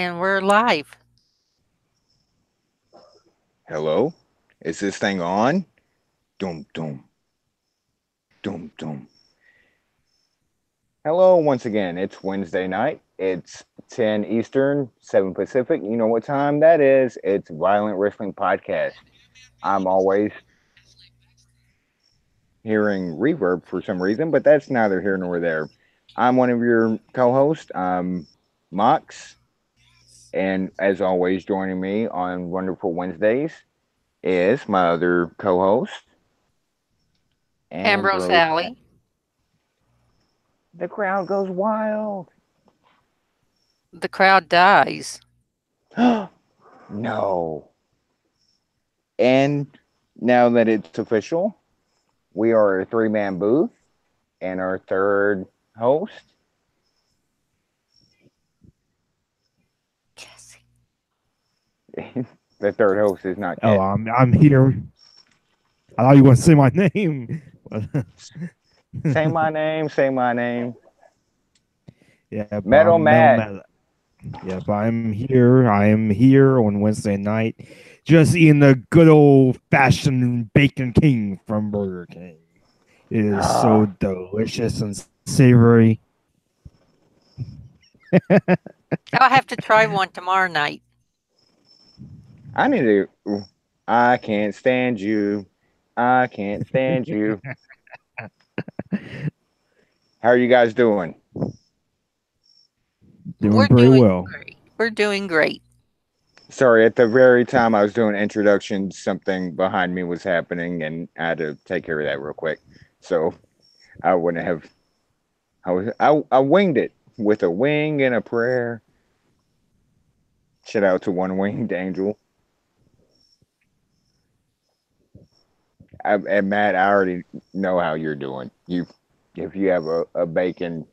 And we're live. Hello? Is this thing on? Doom, doom, doom, doom. Hello, once again. It's Wednesday night. It's 10 Eastern, 7 Pacific. You know what time that is. It's Violent Wrestling Podcast. I'm always hearing reverb for some reason, but that's neither here nor there. I'm one of your co hosts, Mox. And as always, joining me on Wonderful Wednesdays is my other co host, Ambrose Ambrose. Alley. The crowd goes wild. The crowd dies. No. And now that it's official, we are a three-man booth, and our third host, Jesse. the third host is not Oh, yet. I'm here. I thought you want to say my name. Say my name, say my name. Yeah, but Metal I'm Metal Matt. Matt. Yep, I'm here. I am here on Wednesday night, just eating the good old fashioned Bacon King from Burger King. It is so Ah, delicious and savory. I'll have to try one tomorrow night. I need to. I can't stand you. I can't stand you. How are you guys doing? Doing We're pretty doing well. great. We're doing great. Sorry, at the very time I was doing introductions, something behind me was happening, and I had to take care of that real quick. So I wouldn't have. I winged it with a wing and a prayer. Shout out to one winged angel. And Matt, I already know how you're doing. If you have a bacon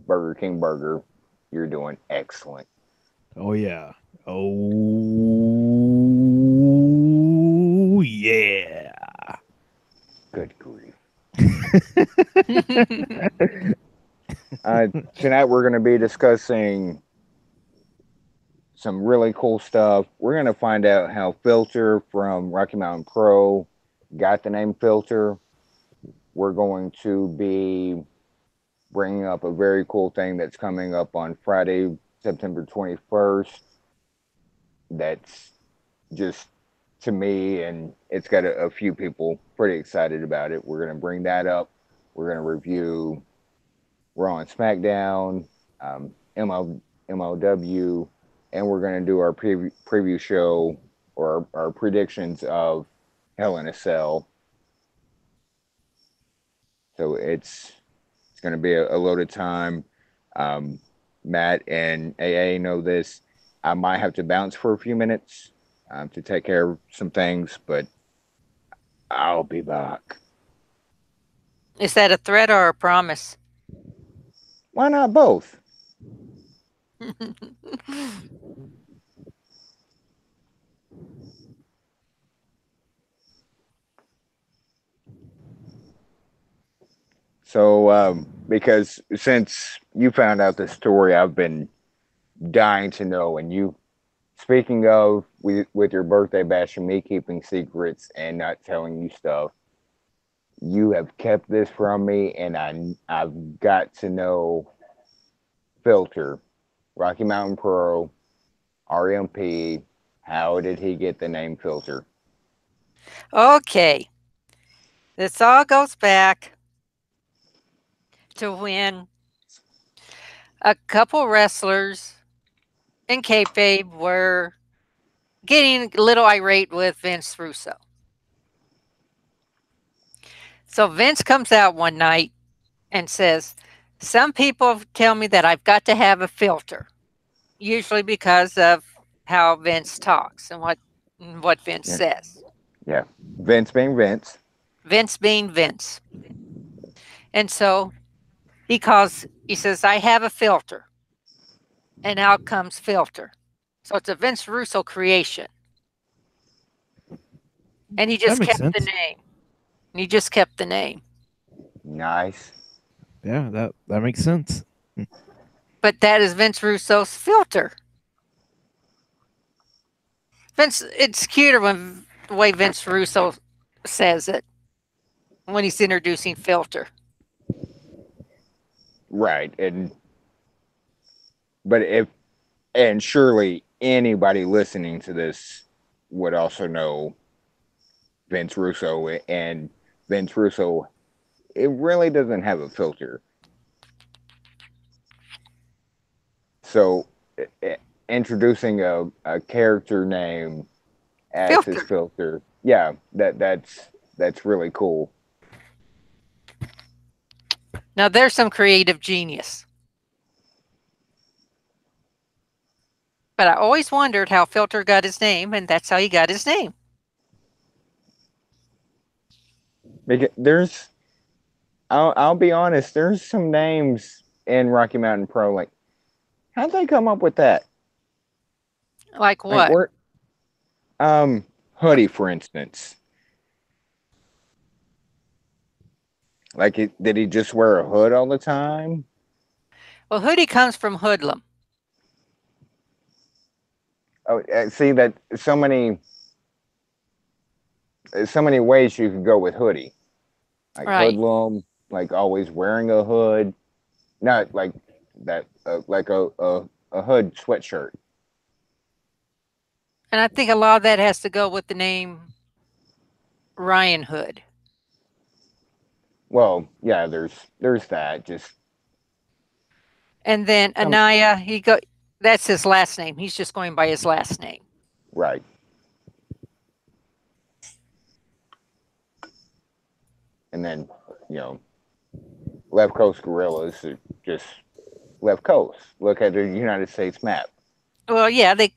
Burger King burger, you're doing excellent. Oh yeah. Oh yeah. Good grief. Uh, Tonight we're going to be discussing some really cool stuff. We're going to find out how Filter from Rocky Mountain Pro got the name Filter. We're going to be bringing up a very cool thing that's coming up on Friday, September 21st. That's just to me, and it's got a few people pretty excited about it. We're going to bring that up. We're going to review Raw and SmackDown, MLW, and we're going to do our preview show or our predictions of Hell in a Cell. So it's going to be a loaded time. Um, Matt and AA know this. I might have to bounce for a few minutes to take care of some things, but I'll be back. Is that a threat or a promise? Why not both? So, because since you found out the story, I've been dying to know. And you, speaking of with your birthday bash and me keeping secrets and not telling you stuff, you have kept this from me, and I've got to know Filter, Rocky Mountain Pro, RMP. How did he get the name Filter? Okay. This all goes back to when a couple wrestlers in kayfabe were getting a little irate with Vince Russo. So Vince comes out one night and says, "Some people tell me that I've got to have a filter, usually because of how Vince talks and what Vince Yeah, says. yeah. Vince being Vince. Vince being Vince. And so he says, I have a filter, and out comes filter. So it's a Vince Russo creation. And he That just makes kept the sense. name. And he just kept the name. Nice. Yeah, that makes sense. But that is Vince Russo's filter. Vince, it's cuter when the way Vince Russo says it when he's introducing Filter. Right. But if and surely anybody listening to this would also know Vince Russo, and Vince Russo, it really doesn't have a filter. So introducing a character name as his Filter. filter, yeah, that's really cool. Now there's some creative genius. But I always wondered how Filter got his name, and that's how he got his name. Because I'll be honest, there's some names in Rocky Mountain Pro, like, how'd they come up with that? Like Like, what? Hoodie, for instance. Like, did he just wear a hood all the time? Well, hoodie comes from hoodlum. Oh, see that so many ways you could go with hoodie, like Right. hoodlum, like always wearing a hood, not like that, like a hood sweatshirt. And I think a lot of that has to go with the name Ryan Hood. Well, yeah, there's that. Just And then some Anaya, that's his last name. He's just going by his last name. right, and then you know, left coast gorillas are just left coast. Look at the United States map. Well, yeah, they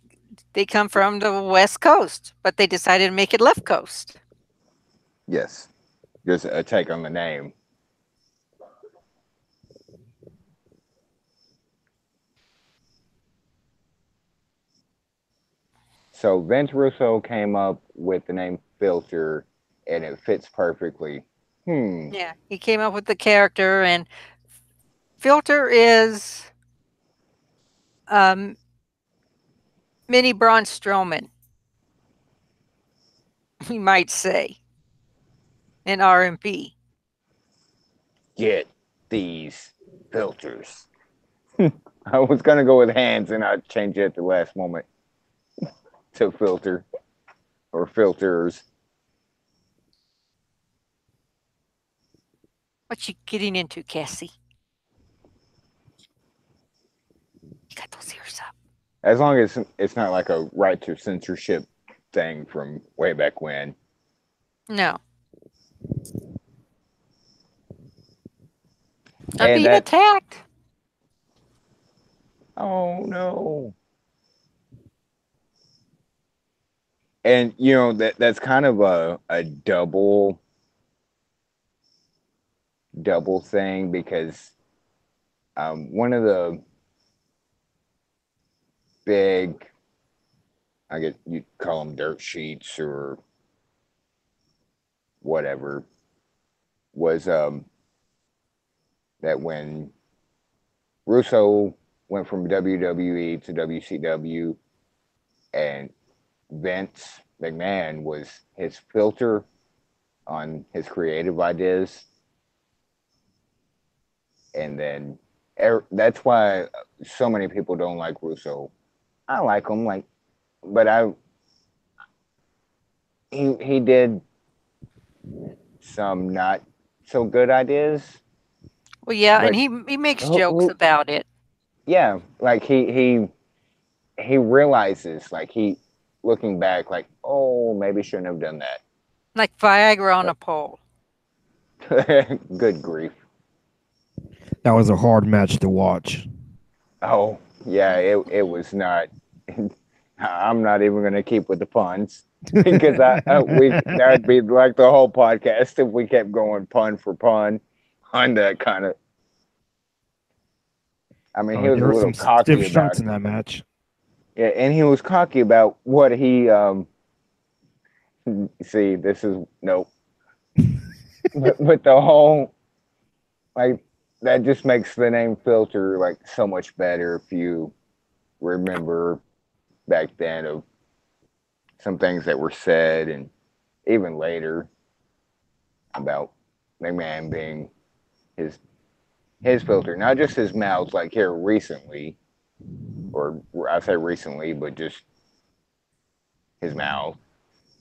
come from the West Coast, but they decided to make it left coast. Yes, just a take on the name. So Vince Russo came up with the name Filter, and it fits perfectly. Hmm. Yeah, he came up with the character, and Filter is um, mini Braun Strowman, we might say, in R&B. Get these filters. I was gonna go with hands, and I changed it at the last moment to filter or filters. What you getting into, Cassie? You got those ears up. As long as it's not like a right to censorship thing from way back when. No. I'm And being that, attacked. oh no. And you know that's kind of a double thing, because one of the big, I get you call them dirt sheets or whatever, was that when Russo went from WWE to WCW, and Vince McMahon was his filter on his creative ideas, and then that's why so many people don't like Russo. I like him, like, but he did some not so good ideas, Well, yeah, and but he makes jokes about it. yeah, like he realizes, like, he looking back, like, oh, maybe shouldn't have done Like Viagra on a pole. that. Good grief. That was a hard match to watch. Oh yeah, it was not. I'm not even gonna keep with the puns, because that'd be like the whole podcast if we kept going pun for pun on that kind of. I mean, he was There a were little some cocky stiff about shots in that match. yeah, and he was cocky about what he see. This is nope, but the whole, like, that just makes the name Filter like so much better if you remember back then of some things that were said, and even later about McMahon being his his filter, not just his mouth, like here recently, or I say recently, but just his mouth.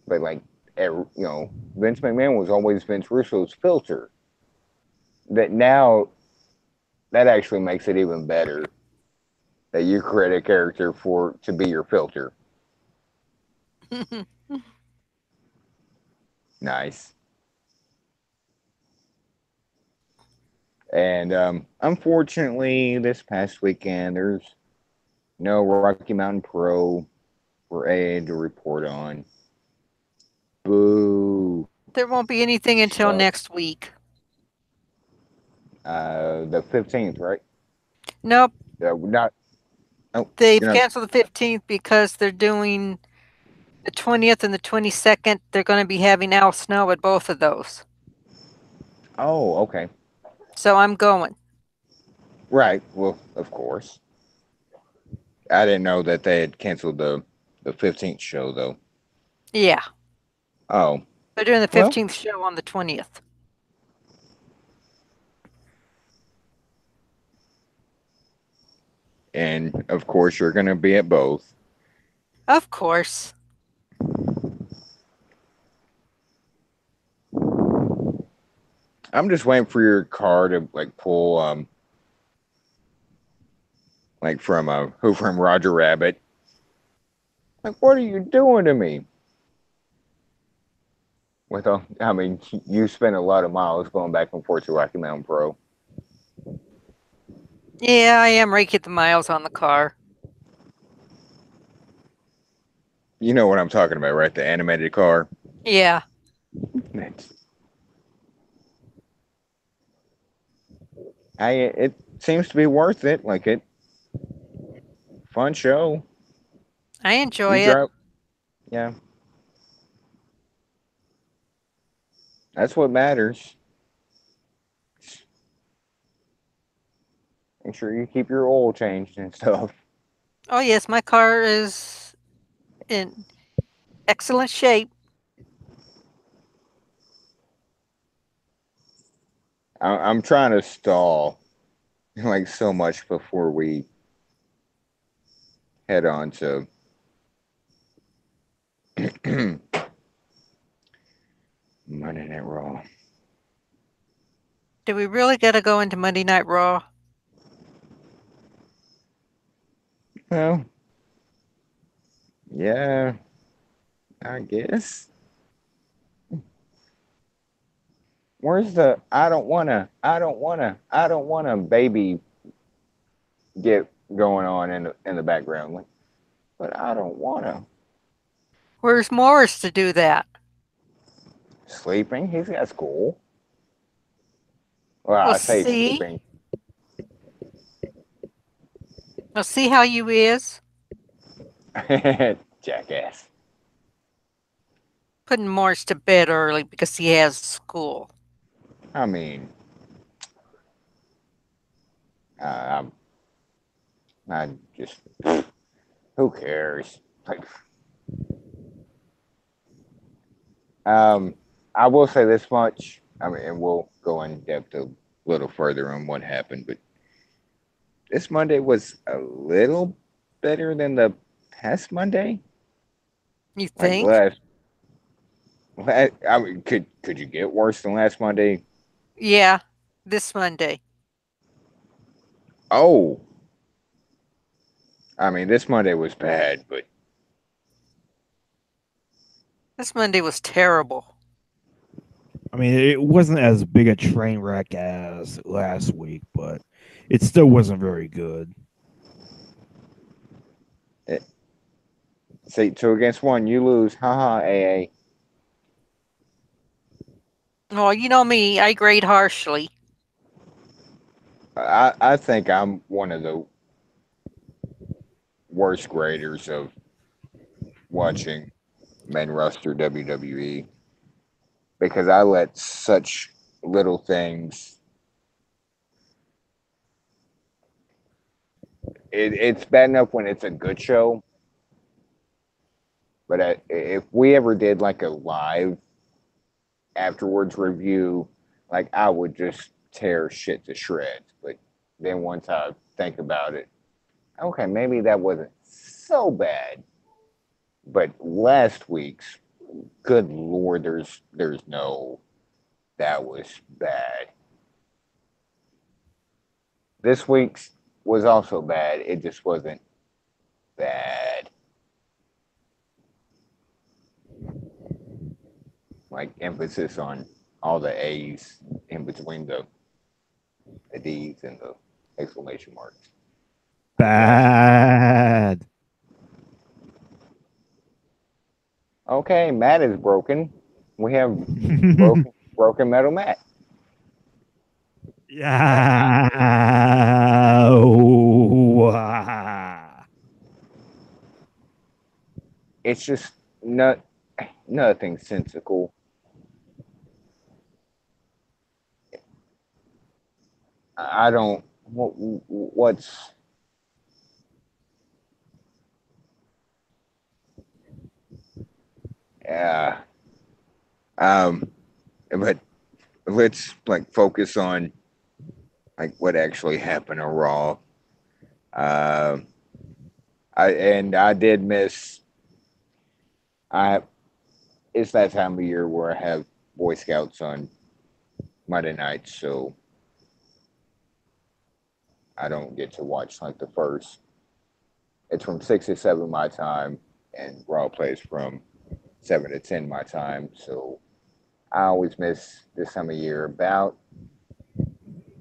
But like, Vince McMahon was always Vince Russo's filter. That now that actually makes it even better that you create a character for to be your filter. Nice. And unfortunately, this past weekend there's no Rocky Mountain Pro for AA to report on. Boo. There won't be anything until Sucks. next week. The 15th, right? Nope. Not. Oh, They've you know. canceled the 15th because they're doing the 20th and the 22nd. They're going to be having Al Snow at both of those. Oh, okay. So I'm going. Right. Well, of course. I didn't know that they had canceled the 15th show though. Yeah. Oh, They're doing the well, 15th show on the 20th. and of course you're gonna be at both. Of course. I'm just waiting for your car to like pull like from Who from Roger Rabbit. Like, what are you doing to me? I mean, you spend a lot of miles going back and forth to Rocky Mountain Pro. Yeah, I am raking the miles on the car. You know what I'm talking about, right? The animated car. Yeah. It's, it seems to be worth it. Like fun show. I You enjoy it. drive, yeah. That's what matters. Make sure you keep your oil changed and stuff. Oh, yes, my car is in excellent shape. I'm trying to stall like so much before we head on to Monday Night Raw. Do we really got to go into Monday Night Raw? Well, yeah, I guess. Where's the I don't wanna baby get going on in the background? Like, but I don't wanna. Where's Morris to do that? Sleeping? He's got school. Well, We'll I say see. sleeping. We'll see how you is. Jackass. Putting Morris to bed early because he has school. I mean, I'm I just who cares? Like, I will say this much. I mean, and we'll go in depth a little further on what happened, but this Monday was a little better than the past Monday. You Like think? I mean, could you get worse than last Monday? Yeah, this Monday. Oh, I mean, this Monday was bad, but This Monday was terrible. I mean, it wasn't as big a train wreck as last week, but it still wasn't very good. see, two against one, you lose. Haha, AA. Well, you know me, I grade harshly. I think I'm one of the worst graders of watching main roster WWE because I let such little things. It's bad enough when it's a good show, But if we ever did like a live afterwards review, like I would just tear shit to shreds. But then once I think about it, okay, maybe that wasn't so bad. But last week's, good lord, there's no, that was bad. This week's was also bad. It just wasn't bad. Like emphasis on all the A's in between the D's and the exclamation marks. Bad. Okay, Matt is broken. We have broken metal Matt. Yeah. It's just not nothing sensical. I don't. What's yeah. But let's like focus on like what actually happened on Raw. Uh, I did miss. I It's that time of year where I have Boy Scouts on Monday nights, so I don't get to watch like the first. It's from 6 to 7 my time, and Raw plays from 7 to 10 my time. So I always miss this time of year about,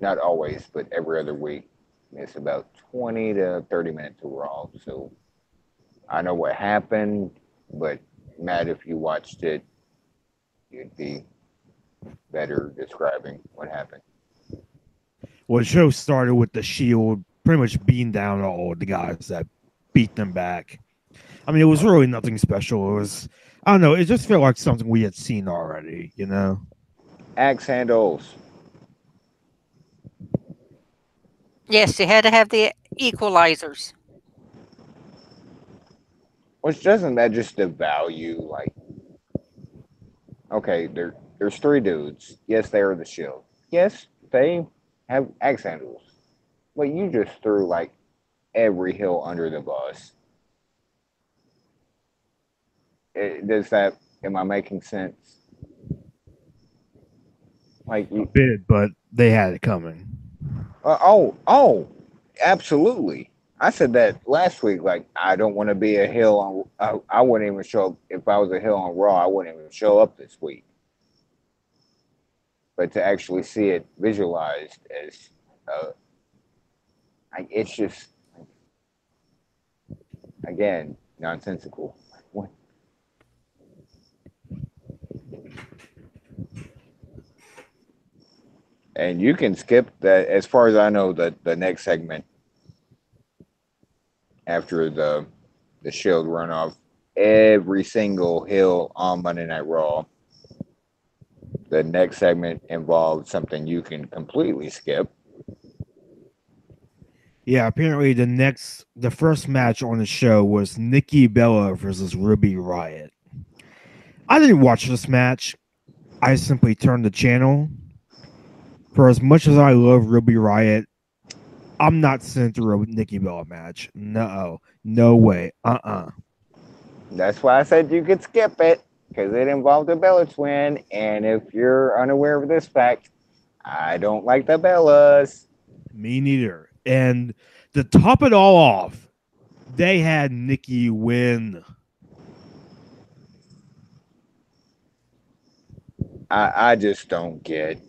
not always, but every other week, miss about 20 to 30 minutes of Raw. So I know what happened, but Matt, if you watched it, you'd be better describing what happened. Well, the show started with the Shield pretty much beating down all the guys that beat them back. I mean, it was really nothing special. It was, I don't know, it just felt like something we had seen already, you know? Axe handles. Yes, you had to have the equalizers. Which doesn't that just devalue like, okay, there's three dudes. Yes, they are the Shield. Yes, they have axe handles. But you just threw like every hill under the bus. Does that? Am I making sense? Like A bit, but they had it coming. absolutely. I said that last week. Like I don't want to be a hill on. I wouldn't even show up if I was a hill on Raw. I wouldn't even show up this week. But to actually see it visualized as, uh, it's just again nonsensical. And you can skip that. As far as I know, the next segment after the Shield runoff, every single hill on Monday Night Raw. The next segment involves something you can completely skip. Yeah, apparently the first match on the show was Nikki Bella versus Ruby Riot. I didn't watch this match. I simply turned the channel. For as much as I love Ruby Riot, I'm not sitting through a Nikki Bella match. No way. That's why I said you could skip it because it involved a Bella twin. And if you're unaware of this fact, I don't like the Bellas. Me neither. And to top it all off, they had Nikki win. I just don't get.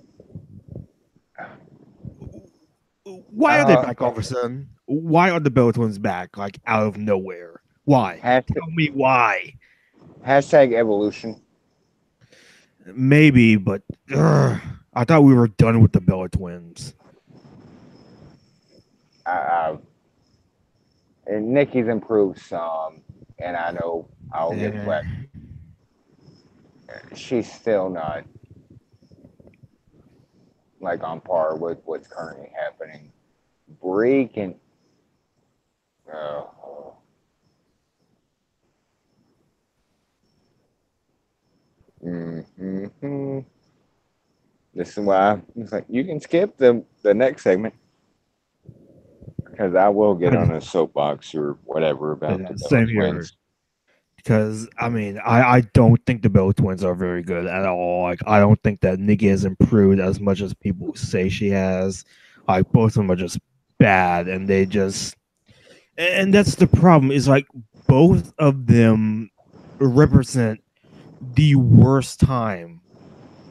Why are they back all of a sudden? Why are the Bella Twins back, like out of nowhere? Why? Tell me why. Hashtag evolution. Maybe, but I thought we were done with the Bella Twins. And Nikki's improved some, and I know I'll get flack. She's still not like on par with what's currently happening. Brie can. Uh, this is why it's like you can skip the next segment because I will get on a soapbox or whatever about the Bella Same here. twins. Because I mean, I don't think the Bella twins are very good at all. Like, I don't think that Nikki has improved as much as people say she has. Like, both of them are just bad, and they just, and that's the problem. Is like both of them represent the worst time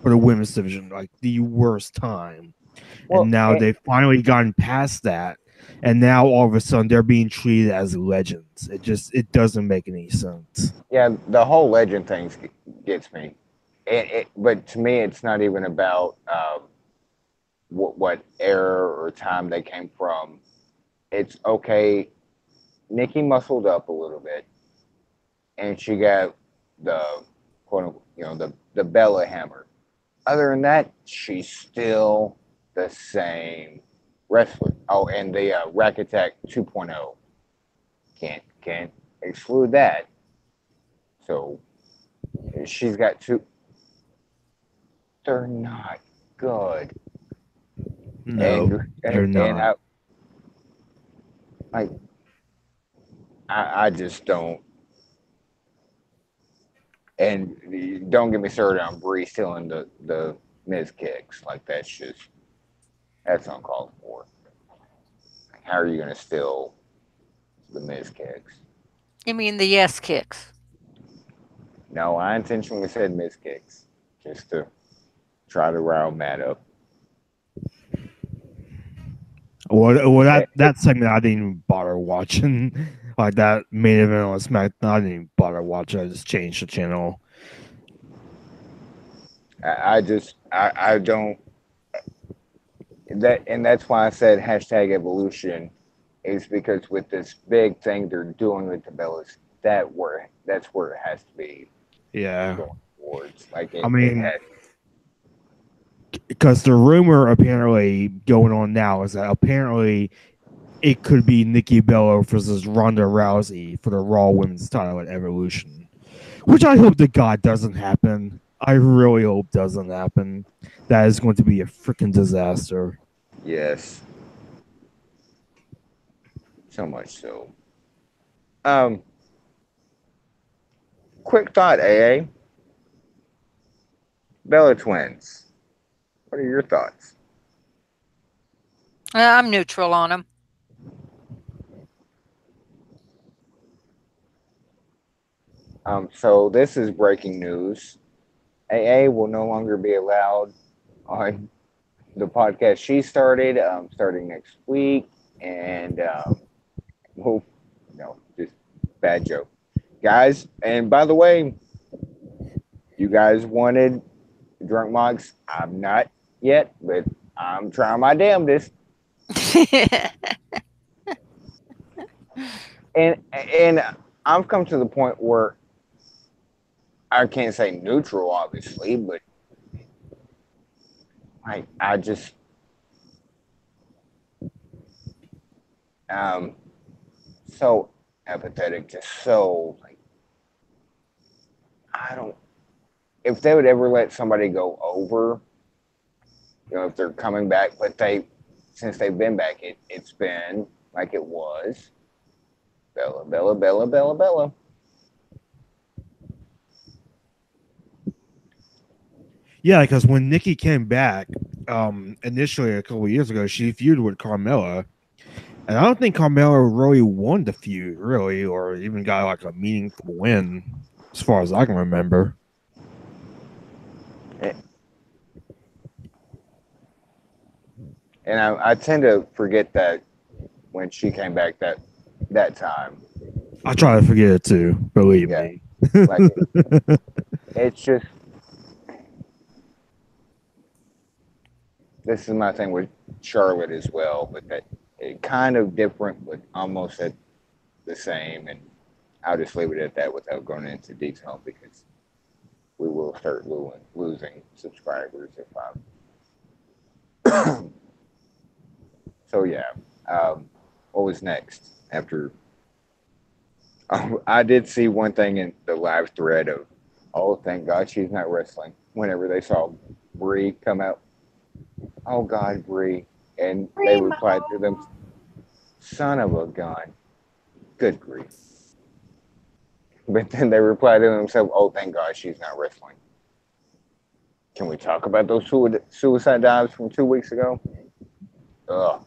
for the women's division, like the worst time. Well, And now they've finally gotten past that, and now all of a sudden they're being treated as legends. It doesn't make any sense. yeah, the whole legend thing gets me. But to me, it's not even about what era or time they came from. It's okay. Nikki muscled up a little bit, and she got the quote unquote, the Bella hammer. Other than that, she's still the same wrestler. Oh, and the Rack Attack 2.0. Can't exclude that. So she's got two. They're not good. No, they're not. I just don't. And don't get me started on Bree stealing the Miz kicks. Like that's uncalled for. How are you going to steal the Miz kicks? You mean the yes kicks? No, I intentionally said Miz kicks just to try to rile Matt up. Well, that segment I didn't even bother watching. Like that main event on SmackDown, I didn't even bother watching. I just changed the channel. I don't and that's why I said hashtag evolution is because with this big thing they're doing with the Bellas, that's where it has to be Yeah, going towards. Like I mean, because the rumor apparently going on now is that apparently it could be Nikki Bella versus Ronda Rousey for the Raw Women's title at Evolution, which I hope to God doesn't happen. I really hope doesn't happen. That is going to be a freaking disaster. yes, so much so. Um, quick thought, AA. Bella twins. What are your thoughts? I'm neutral on them. So this is breaking news. AA will no longer be allowed on the podcast she started, starting next week, and well, no, just bad joke, guys. And by the way, you guys wanted drunk mugs. I'm not yet, but I'm trying my damnedest. And I've come to the point where I can't say neutral, obviously, but I just so apathetic, just so like I don't. If they would ever let somebody go over, if they're coming back, but since they've been back, it's been like it was Bella, Bella, Bella, Bella, Bella. Yeah, because when Nikki came back, initially a couple of years ago, she feuded with Carmella, and I don't think Carmella really won the feud, really, or even got like a meaningful win, as far as I can remember. And I tend to forget that when she came back that time. I try to forget it too, believe me. Like it's just this is my thing with Charlotte as well, but that it kind of different, but almost at the same. And I'll just leave it at that without going into detail because we will start losing subscribers if I'm. So yeah, what was next after? I did see one thing in the live thread of, oh, thank God she's not wrestling. Whenever they saw Brie come out, Oh God, Bree. And they Primo. replied to them, son of a gun. Good grief. But then they replied to themselves, oh, thank God she's not wrestling. Can we talk about those suicide dives from 2 weeks ago? Ugh.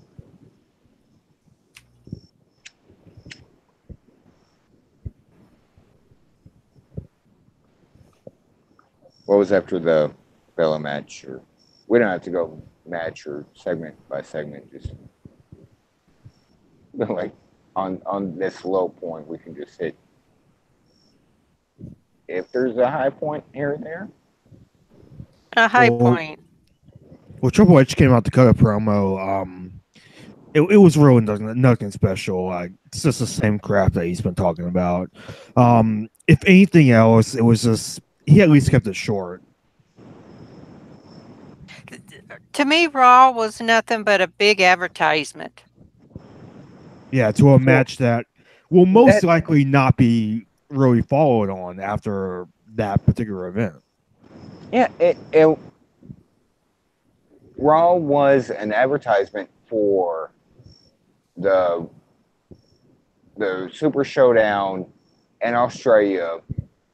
What was after the Bella match? Or we don't have to go match or segment by segment. Just like on this low point, we can just hit if there's a high point here and there. A high Well, point. well, Triple H came out to cut a promo. It was really nothing special. Like it's just the same crap that he's been talking about. If anything else, it was just he at least kept it short. To me, Raw was nothing but a big advertisement. Yeah, to a So match that will most that likely not be really followed on after that particular event. yeah, it Raw was an advertisement for the the Super Showdown in Australia.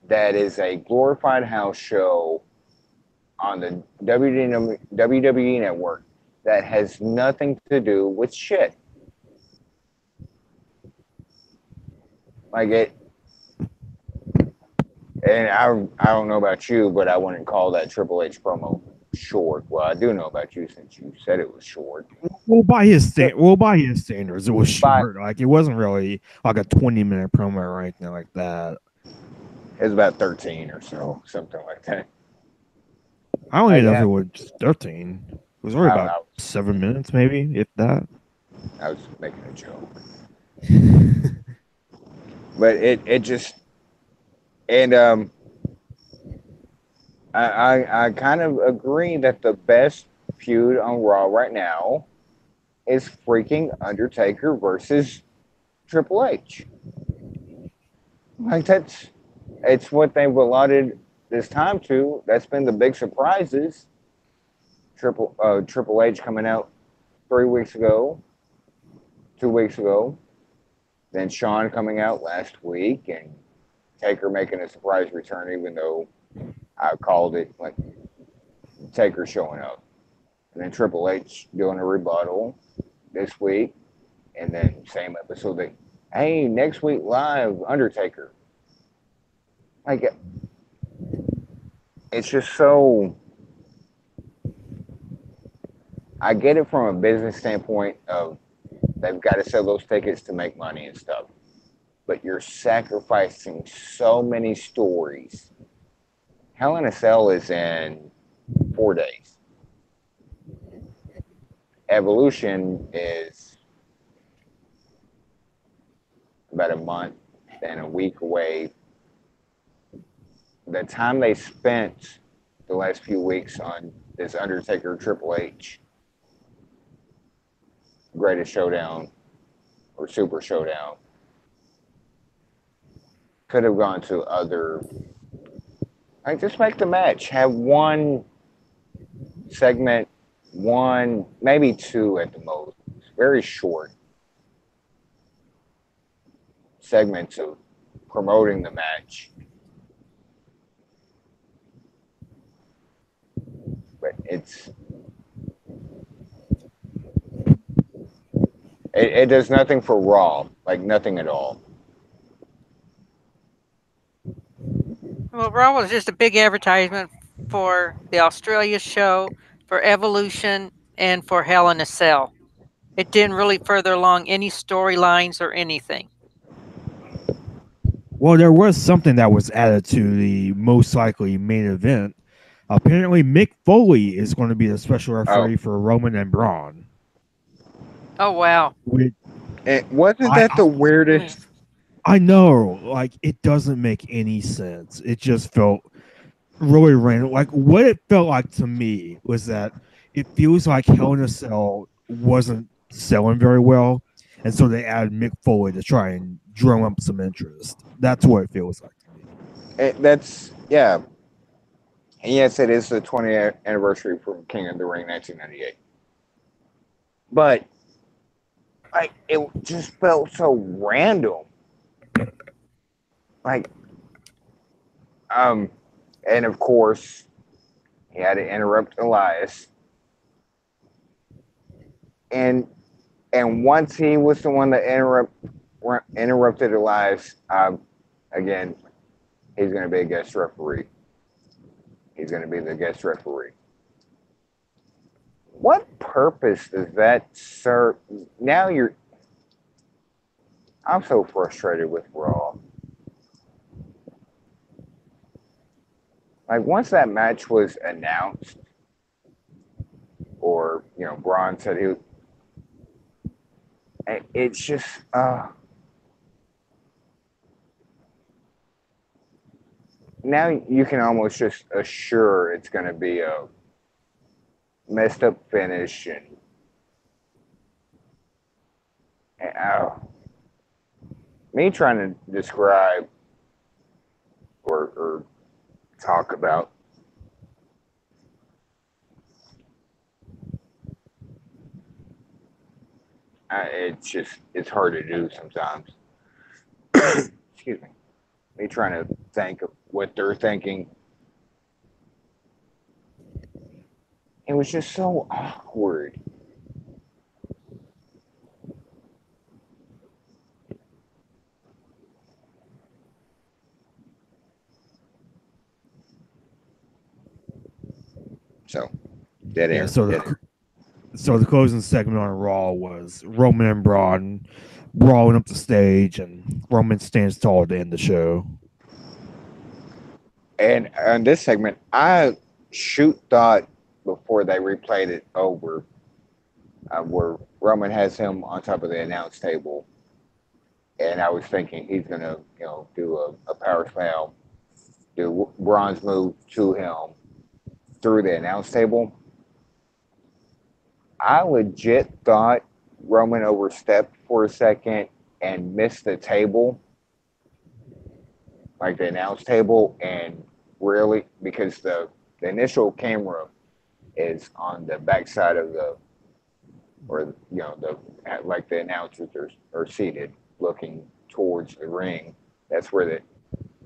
That is a glorified house show on the WWE network that has nothing to do with shit. Like it, and I don't know about you, but I wouldn't call that Triple H promo short. Well, I do know about you since you said it was short. By his standards, it was But short. Like it wasn't really like a 20-minute promo or anything like that. it was about 13 or so, something like that. I don't even know if Yeah, it was 13. It was only I don't about know. 7 minutes, maybe, if that. I was making a joke, but it just and I kind of agree that the best feud on Raw right now is freaking Undertaker versus Triple H. Like that's it's what they've allotted this time to. That's been the big surprises. Triple H coming out 3 weeks ago, 2 weeks ago. Then Shawn coming out last week, and Taker making a surprise return, even though I called it like Taker showing up. And then Triple H doing a rebuttal this week, and then same episode. Hey, next week live Undertaker. Like it's just so. I get it from a business standpoint of they've got to sell those tickets to make money and stuff, but you're sacrificing so many stories. Hell in a Cell is in 4 days. Evolution is about a month and a week away. The time they spent the last few weeks on this Undertaker Triple H Greatest Showdown or Super Showdown could have gone to other. Like, just make the match. Have one segment, one, maybe two at the most. Very short segments of promoting the match. But it does nothing for Raw, like nothing at all. Well, Raw was just a big advertisement for the Australia show, for Evolution, and for Hell in a Cell. It didn't really further along any storylines or anything. Well, there was something that was added to the most likely main event. Apparently, Mick Foley is going to be the special Oh, referee for Roman and Braun. Oh, wow. Which it wasn't I that the Mm. weirdest? I know, like it doesn't make any sense. It just felt really random. Like what it felt like to me was that it feels like Hell in a Cell wasn't selling very well, and so they added Mick Foley to try and drum up some interest. That's what it feels like to me. That's yeah. And yes, it is the 20th anniversary from King of the Ring 1998. But like it just felt so random. Like and of course he had to interrupt Elias. And once he was the one that interrupted Elias, again, he's going to be a guest referee. He's going to be the guest referee. What purpose does that serve? Now I'm so frustrated with Raw. Like once that match was announced, or Braun said it's just now you can almost just assure it's going to be a messed up finish and me trying to describe or talk about it's hard to do sometimes. Excuse me. Me trying to think of what they're thinking. It was just so awkward. So, dead air. So the closing segment on Raw was Roman and Braun brawling up the stage, and Roman stands tall to end the show. And on this segment, I thought before they replayed it over, where Roman has him on top of the announce table, and I was thinking he's gonna, do a power slam, do Braun's move to him through the announce table. I legit thought Roman overstepped for a second and missed the table, like the announce table, and really because the initial camera is on the backside of the like the announcers are seated looking towards the ring. That's where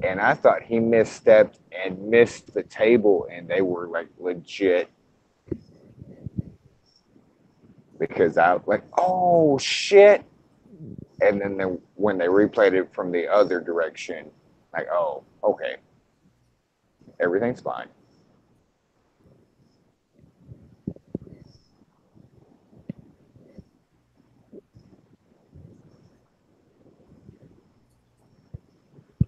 and I thought he misstepped and missed the table, and they were like legit. Because I was like, oh shit. And then when they replayed it from the other direction, like, oh, okay. Everything's fine.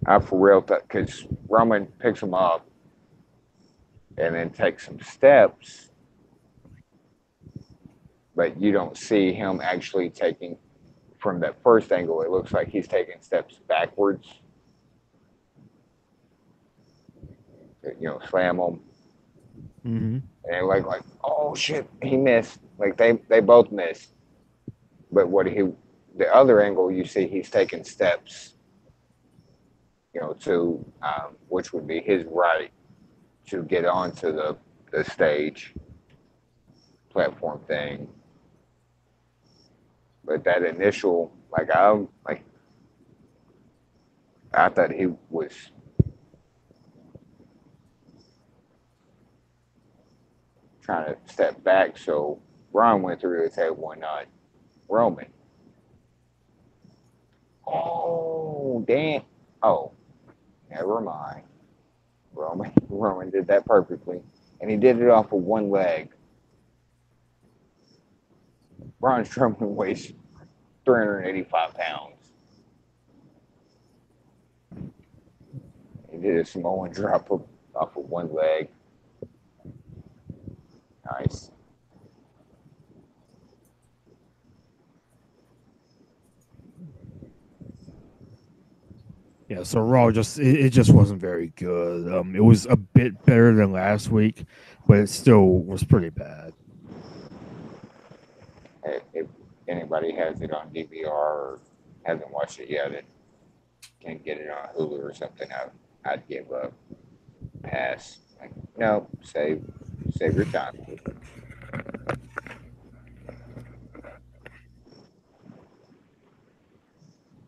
I for real thought, because Roman picks him up and then takes some steps, but you don't see him actually taking, from that first angle, it looks like he's taking steps backwards. Slam him. Mm-hmm. And like, oh shit, he missed. Like they both missed. But the other angle, you see he's taking steps, to which would be his right to get onto the stage platform thing. But that initial, I thought he was trying to step back, so Braun went through the table and not Roman. Oh damn! Oh, never mind. Roman did that perfectly, and he did it off of one leg. Braun Strowman weighs 385 pounds. He did a Samoan drop off of one leg. Nice. Yeah, so Raw it just wasn't very good. It was a bit better than last week, but it still was pretty bad. If anybody has it on DVR or hasn't watched it yet, and can get it on Hulu or something, I'd give a pass. Like, No, save your time.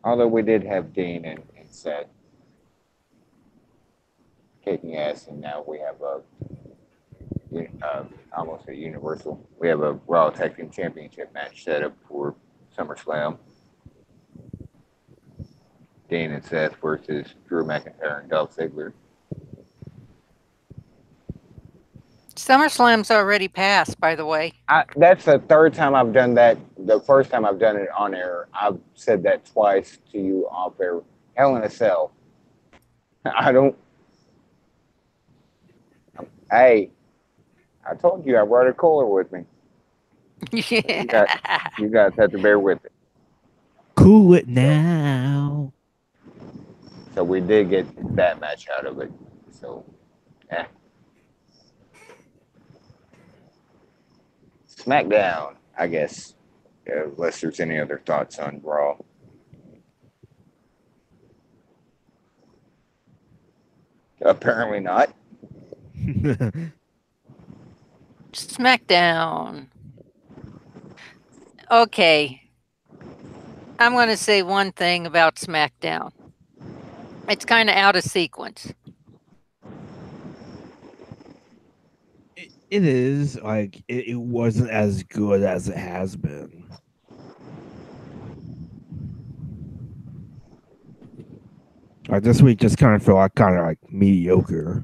Although we did have Dean and Seth kicking ass, and now we have almost a universal. We have a Raw Tag Team Championship match set up for SummerSlam. Dean and Seth versus Drew McIntyre and Dolph Ziggler. SummerSlam's already passed, by the way. That's the third time I've done that. The first time I've done it on air, I've said that twice to you off air. Hell in a Cell. I don't. Hey, I told you I brought a cooler with me. Yeah. You guys have to bear with it. Cool it now. So we did get that match out of it. So, eh. SmackDown, I guess. Unless there's any other thoughts on Raw. Apparently not. SmackDown. Okay. I'm going to say one thing about SmackDown. It's kind of out of sequence. It is like it wasn't as good as it has been. Like this week just kind of felt like mediocre.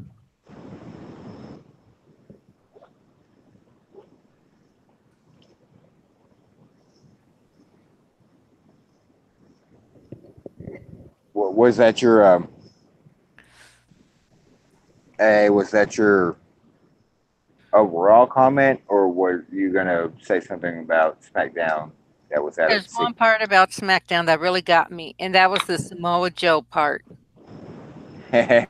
Was that your was that your overall comment, or were you gonna say something about SmackDown that was out of There's sync? one part about SmackDown that really got me, and that was the Samoa Joe part. That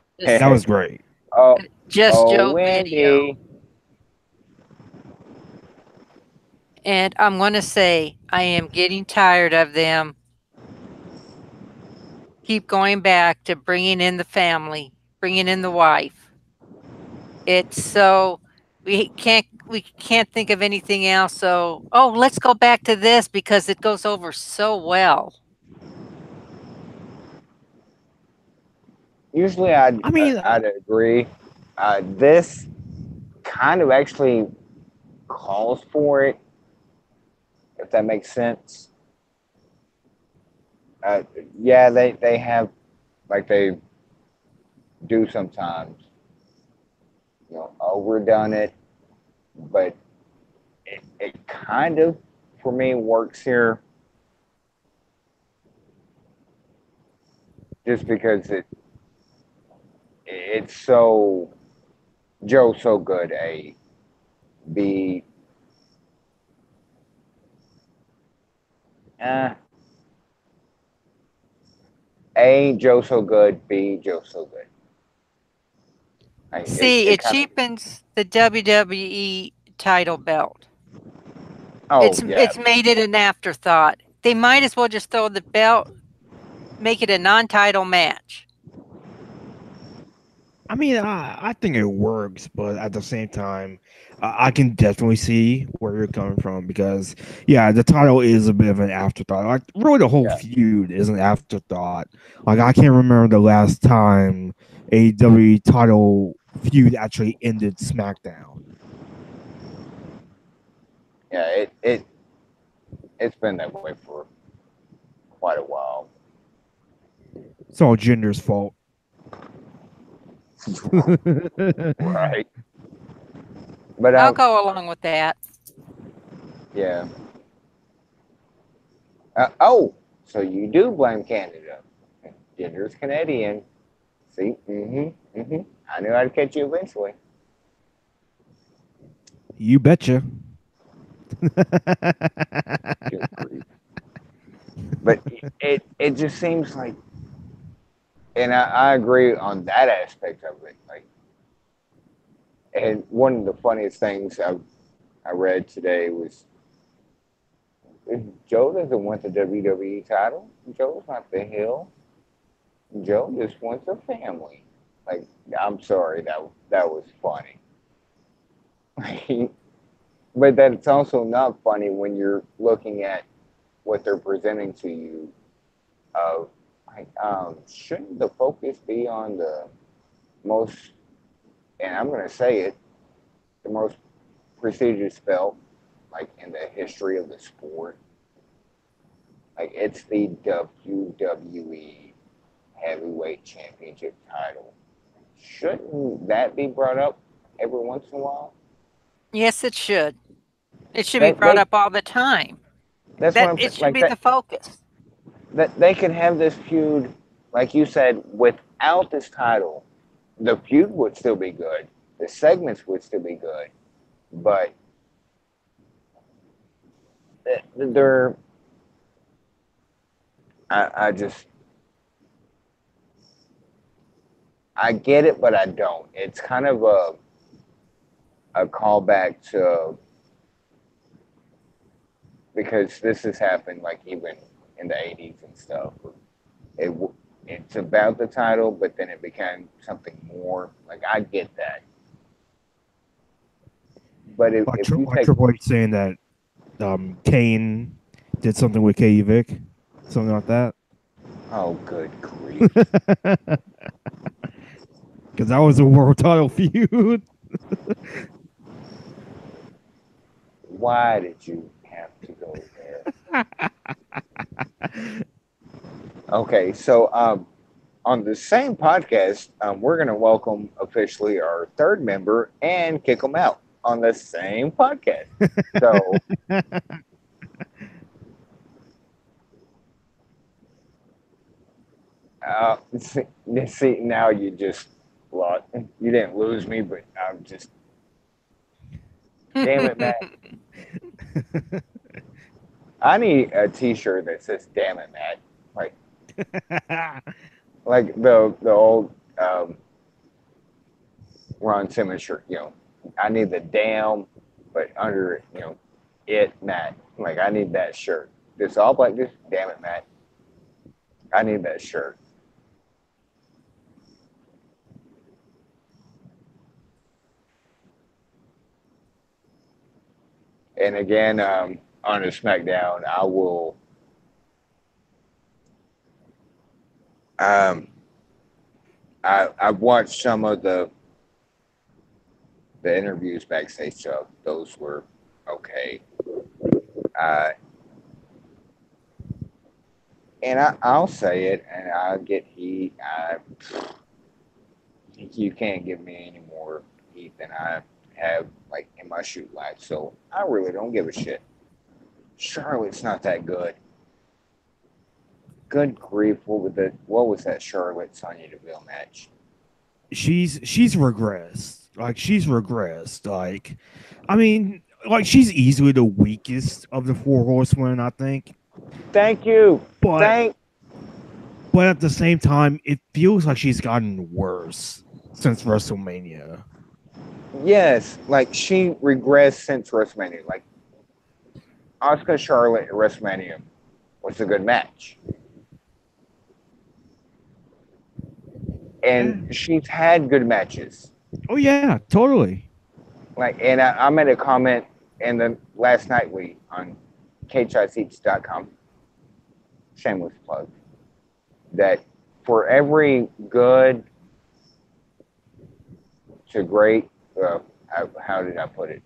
was great. Oh, Just Joe video. Wendy. And I'm going to say I am getting tired of them keep going back to bringing in the family, bringing in the wife. It's so we can't think of anything else. So, oh, let's go back to this because it goes over so well. Usually, I mean, I'd agree. This kind of actually calls for it, if that makes sense. Uh, yeah, they have like they do sometimes, overdone it, but it kind of for me works here just because it's so Joe's so good. B uh, A Joe so good. B Joe so good. See, It it kind of cheapens the WWE title belt. oh It's yeah it's made it an afterthought. They might as well just throw the belt, make it a non-title match. I mean, I think it works, but at the same time, I can definitely see where you're coming from because, yeah, the title is a bit of an afterthought. Like, really, the whole yeah feud is an afterthought. Like, I can't remember the last time a WWE title feud actually ended SmackDown. yeah it's been that way for quite a while. It's all Jinder's fault. Right. But I'll go along with that. yeah. Oh, so you do blame Canada? Gender's Canadian. See, I knew I'd catch you eventually. You betcha. Good grief. But it just seems like, and I agree on that aspect of it. Like, and one of the funniest things I read today was Joe doesn't want the WWE title. Joe's not the heel. Joe just wants a family. Like, I'm sorry, that was funny. But that's also not funny when you're looking at what they're presenting to you. Of shouldn't the focus be on the most, and I'm going to say it, the most prestigious belt, like in the history of the sport? Like it's the WWE Heavyweight Championship title. Shouldn't that be brought up every once in a while? Yes, it should. It should be brought They up all the time. that's what That I'm it saying. should Like be the focus. that they can have this feud, like you said, without this title. The feud would still be good. The segments would still be good, but they're. I just I get it, but I don't. It's kind of a callback to, because this has happened like even in the '80s and stuff. It it's about the title, but then it became something more. Like I get that, but if you Like take, Triple H saying that Kane did something with K. Vic, something like that. oh good grief, Because that was a world title feud. why did you have to go there? Okay, so on the same podcast, we're going to welcome officially our third member and kick them out on the same podcast. So, see, now you just lost. You didn't lose me, but I'm just, damn it, Matt. I need a T-shirt that says "Damn it, Matt." Like, like the old Ron Simmons shirt. I need the damn, but under it, it Matt. Like I need that shirt. This all black. Just damn it, Matt. I need that shirt. And again, on the SmackDown, I will. Um, I've watched some of the interviews backstage stuff. Those were okay. Uh, and I'll say it, and I'll get heat. You can't give me any more heat than I have like in my shoot life. So I really don't give a shit. Charlotte's not that good. Good grief! What was that Charlotte Sonya Deville match? she's regressed. Like she's regressed. Like, I mean, like she's easily the weakest of the four horsemen, I think. Thank you. But Thank. but at the same time, it feels like she's gotten worse since WrestleMania. Yes, like she regressed since WrestleMania. Like Asuka Charlotte at WrestleMania was a good match, and she's had good matches. Oh yeah, totally. Like, and I made a comment in the last nightly on KCHISeats.com, shameless plug, that for every good to great, how did I put it?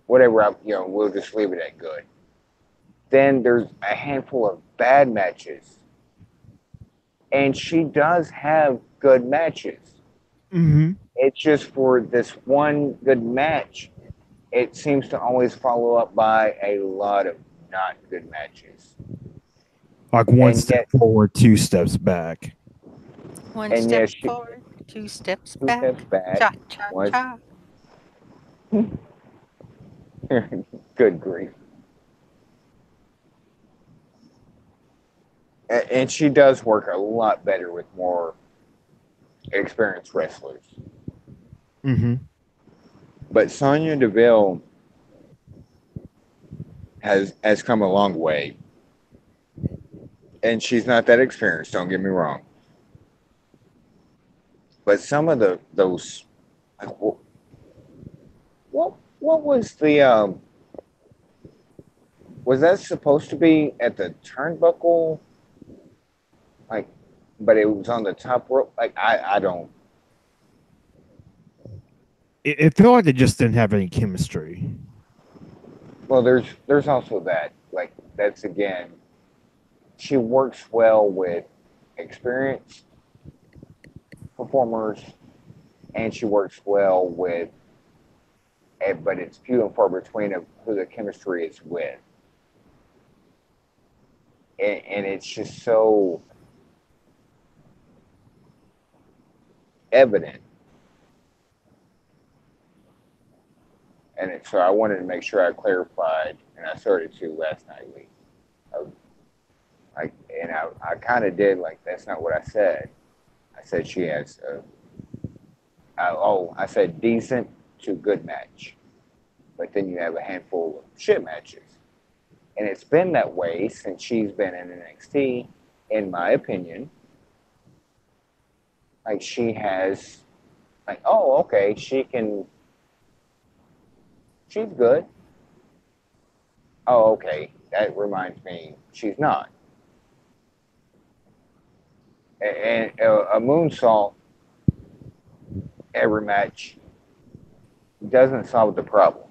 Whatever, we'll just leave it at good. Then there's a handful of bad matches, and she does have good matches. Mm-hmm. It's just for this one good match, it seems to always follow up by a lot of not good matches. Like one And step yet, forward, two steps back. One and step yet, forward, two steps two steps back. back. Cha cha Was cha. good grief. And she does work a lot better with more experienced wrestlers. Mm-hmm. But Sonya Deville has come a long way, and she's not that experienced. Don't get me wrong. But some of those, like, what was the was that supposed to be at the turnbuckle? Like, but it was on the top rope. Like I don't. It felt like they just didn't have any chemistry. Well, there's also that. Like that's again, she works well with experienced performers, and she works well with. But it's few and far between of who the chemistry is with, and it's just so evident. So I wanted to make sure I clarified, and I started to last night, Lee. Like, and I kind of did like that's not what I said. I said she has I said decent to good match, but then you have a handful of shit matches, and it's been that way since she's been in NXT, in my opinion. Like she has, like, oh, okay, she's good. Oh, okay, that reminds me, she's not. And a moonsault every match doesn't solve the problem,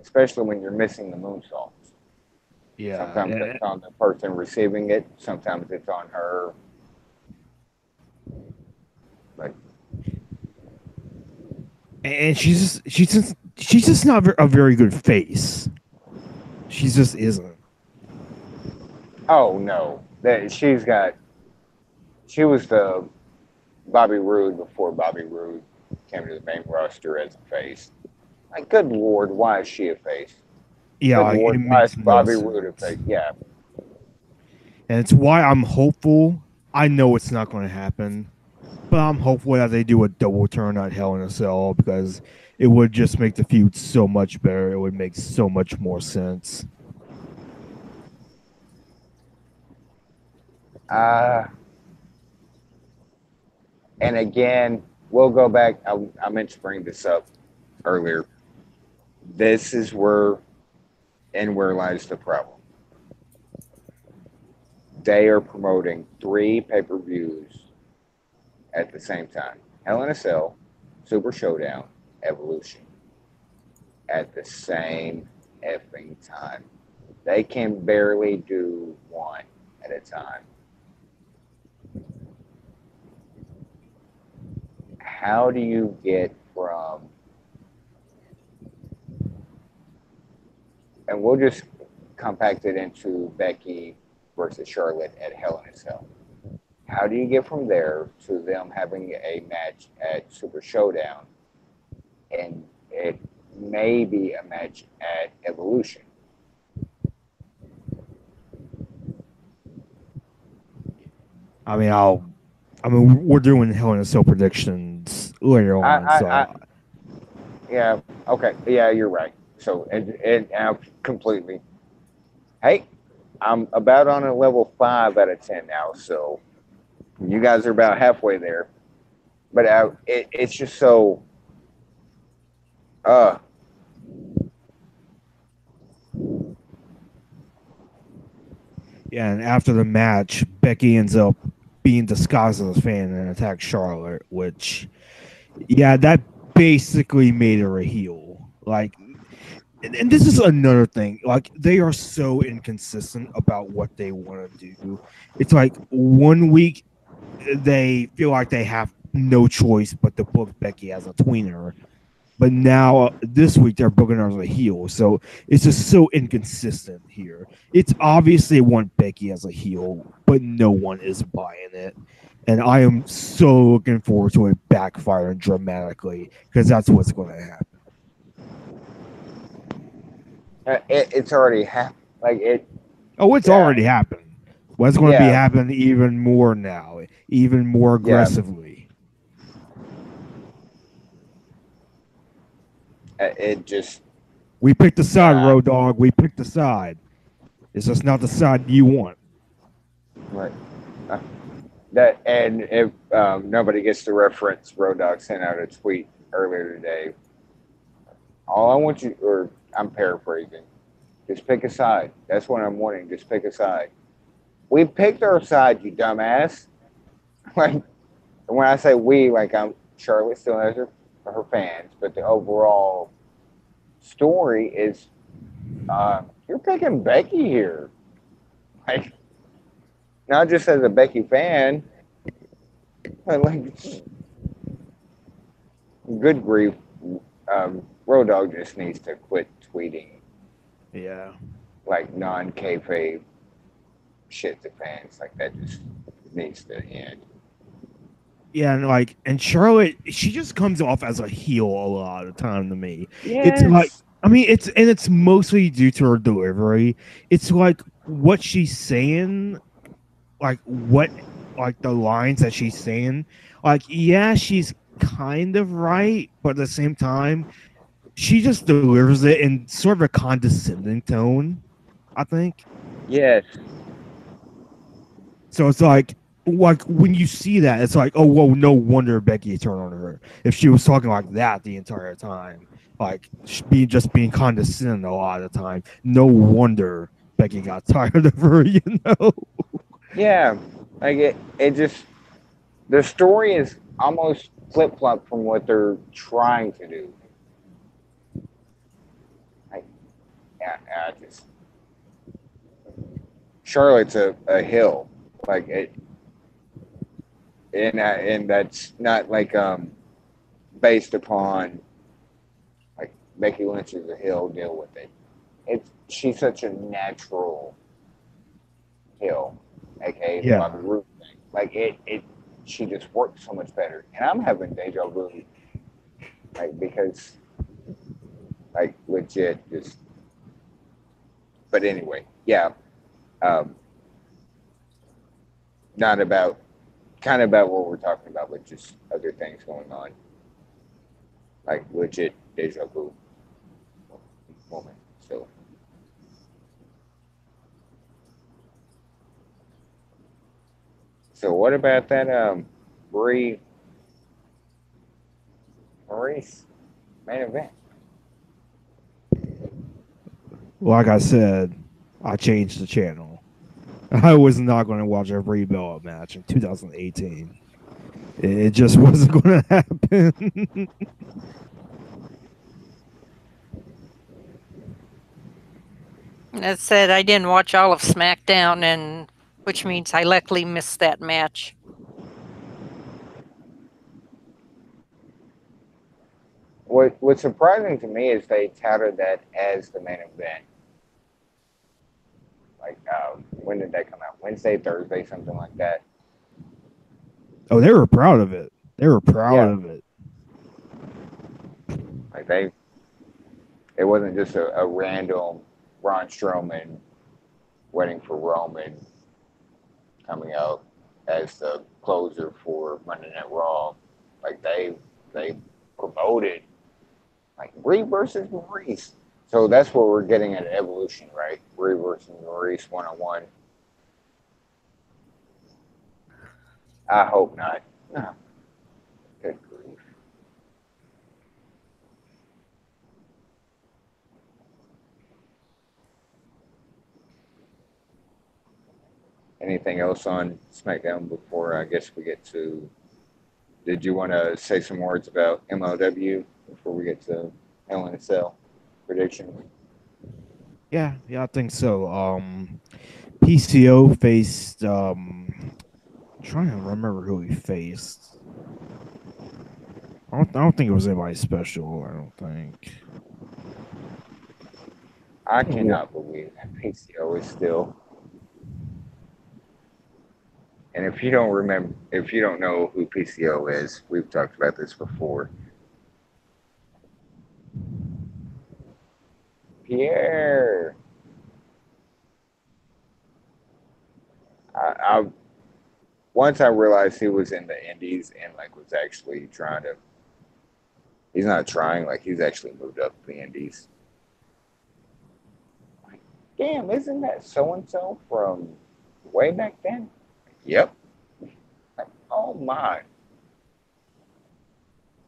especially when you're missing the moonsaults. Yeah, Sometimes it's on the person receiving it. Sometimes it's on her. Like, and she's just not a very good face. She just isn't. oh no, that she was the Bobby Roode before Bobby Roode came to the main roster as a face. Like, good lord, why is she a face? Yeah, Good like, lord, it why is makes no Bobby Roode a sense. face? Yeah, And it's why I'm hopeful. I know it's not going to happen, but I'm hopeful that they do a double turn at Hell in a Cell because it would just make the feud so much better. It would make so much more sense. uh, and again, we'll go back. I meant to bring this up earlier. This is where lies the problem. They are promoting three pay-per-views at the same time. Hell in a Cell, Super Showdown, Evolution at the same effing time. They can barely do one at a time. How do you get from, and we'll just compact it into Becky versus Charlotte at Hell in a Cell. How do you get from there to them having a match at Super Showdown and it may be a match at Evolution? I mean, we're doing Hell in a Cell predictions later on, I yeah, okay, yeah, you're right. So it completely. Hey, I'm about on a level 5 out of 10 now, so you guys are about halfway there. But it's just so. Uh, yeah. And after the match, Becky ends up being disguised as a fan and attacks Charlotte, which, yeah, that basically made her a heel. Like, and this is another thing. Like, they are so inconsistent about what they want to do. It's like one week they feel like they have no choice but to book Becky as a tweener. But now this week they're booking her as a heel, so it's just so inconsistent here. It's obvious they want Becky as a heel, but no one is buying it, and I am so looking forward to it backfiring dramatically because that's what's going to happen. it's already happened. Like it. Oh, it's Yeah, already happened. What's going to be yeah, happening even more now, even more yeah. aggressively. It just. We picked the side, Yeah. Road Dog. We picked the side. It's just not the side you want. Right. Uh, that and if nobody gets the reference, Road Dogg sent out a tweet earlier today All I want you, or I'm paraphrasing, just pick a side. That's what I'm wanting. Just pick a side. We picked our side, you dumbass. Like when I say we, like I'm Charlotte still has her fans, but the overall story is you're picking Becky here. Like not just as a Becky fan, but like good grief. Road Dogg just needs to quit tweeting Yeah. like non kayfabe shit to fans. Like that just needs to end. Yeah, and like, and Charlotte, she just comes off as a heel a lot of the time to me. It's like, Yes. I mean, it's mostly due to her delivery. It's like what she's saying, like what, like the lines that she's saying. Like, yeah, she's kind of right, but at the same time, she just delivers it in sort of a condescending tone, I think. Yes. So it's like when you see that, it's like, oh, whoa, no wonder Becky turned on her. If she was talking like that the entire time, like being condescending a lot of the time, no wonder Becky got tired of her. You know? Yeah. Like it just the story is almost flip flop from what they're trying to do. Like, yeah, I just Charlotte's a hill, like it, and that's not like based upon like Becky Lynch is a hill. Deal with it. It's she's such a natural hill, aka the Yeah, Bobby Roode thing. Like it she just works so much better, and I'm having deja vu, like because like legit just. But anyway, yeah, um, not about kind of about what we're talking about, but just other things going on, like legit deja vu moment. So what about that Brie Maurice main event? like I said, I changed the channel. I was not going to watch a rebuild match in 2018. It just wasn't going to happen. That said, I didn't watch all of SmackDown, and which means I luckily missed that match. What's surprising to me is they touted that as the main event. Like when did that come out? Wednesday, Thursday, something like that. Oh, they were proud of it. They were proud Yeah, of it. like they it wasn't just a random Braun Strowman waiting for Roman coming out as the closer for Monday Night Raw. Like they promoted like Brie versus Maurice. So that's what we're getting at Evolution, right? Brie versus Maurice 1-on-1. I hope not. No. Good grief. Anything else on SmackDown before I guess we get to? Did you want to say some words about MLW before we get to Hell in a Cell predictions? Yeah, I think so. PCO faced trying to remember who he faced. I don't think it was anybody special. I don't think. I Wha- cannot believe that PCO is still. And if you don't remember, if you don't know who PCO is, we've talked about this before. Pierre. I once I realized he was in the Indies and like was actually trying to. He's not trying, like he's actually moved up the Indies. Like, damn, isn't that so and so from way back then? Yep. Like, oh my.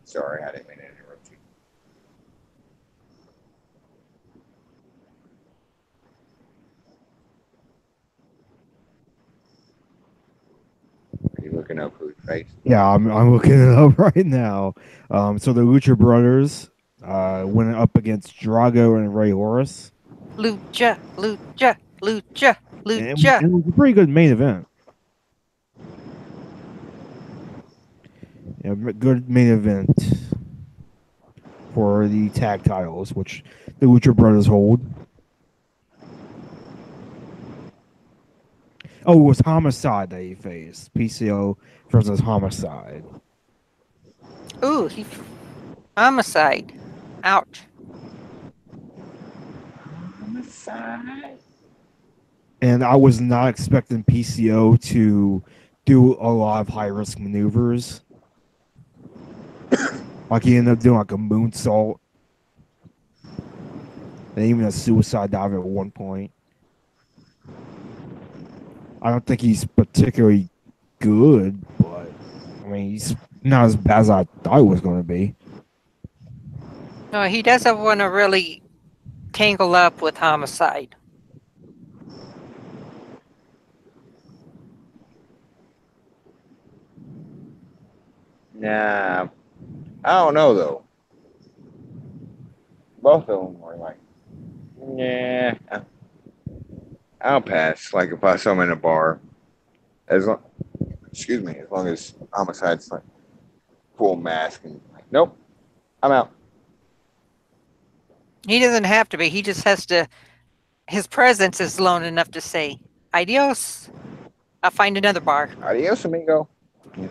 Sorry, I didn't mean to interrupt you. You looking up who's face? Yeah, I'm looking it up right now. So the Lucha Brothers went up against Drago and Ray Horus, Lucha, lucha, lucha, and lucha. it was a pretty good main event. Yeah, good main event for the tag titles, which the Lucha Brothers hold. Oh, it was Homicide that he faced. PCO versus Homicide. Ooh, homicide. Ouch. Homicide. And I was not expecting PCO to do a lot of high risk maneuvers. Like he ended up doing like a moonsault and even a suicide dive at one point. I don't think he's particularly good, but I mean he's not as bad as I thought he was going to be. No, he doesn't want to really tangle up with homicide. Nah, I don't know though. Both of them were like, yeah, I'll pass. Like if I saw him in a bar, as long, excuse me, as long as homicide's like full mask and like, nope, I'm out. He doesn't have to be. He just has to. His presence is alone enough to say, adios. I'll find another bar. Adios, amigo. Yeah.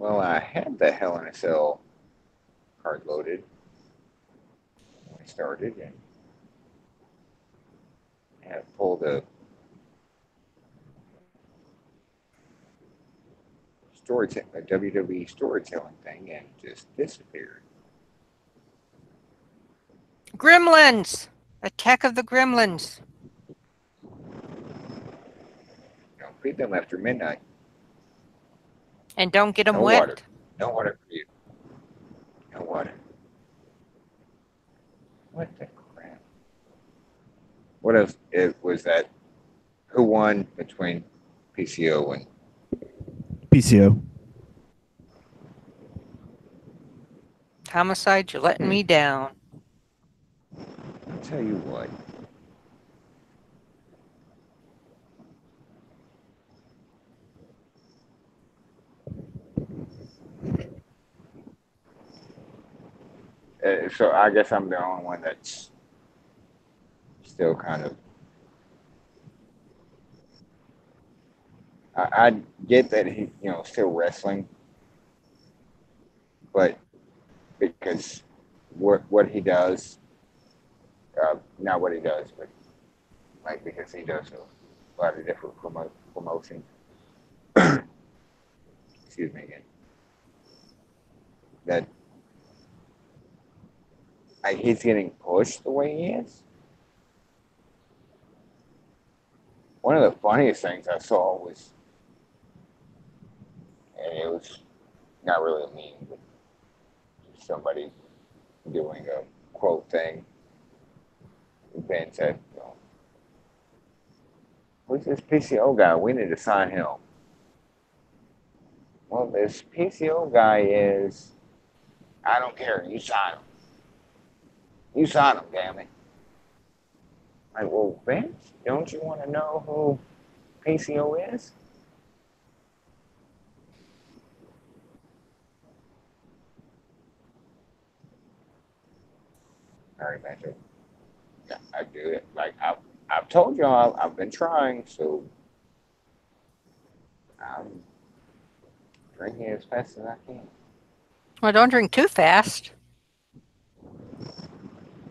Well, I had the Hell in a Cell card loaded when I started, and I had pulled a a WWE storytelling thing and it just disappeared. Gremlins! Attack of the Gremlins. Don't feed them after midnight. And don't get them No wet. water. No water for you. No water. What the crap? What else? It was that who won between PCO and PCO. Homicide, you're letting me down. I'll tell you what. So I guess I'm the only one that's still kind of. I get that he, still wrestling, but because what he does, not what he does, but like because he does a lot of different promotions. Excuse me again. That he's getting pushed the way he is. One of the funniest things I saw was, and it was not really a meme, but somebody doing a quote thing. Ben said, "Who's this PCO guy? We need to sign him." Well, this PCO guy is, I don't care. You sign him. You sign him, damn it. Like, well, Vince, don't you want to know who PCO is? All right, man. Yeah, I do it. Like I've told y'all, I've been trying, so I'm drinking as fast as I can. Well, don't drink too fast.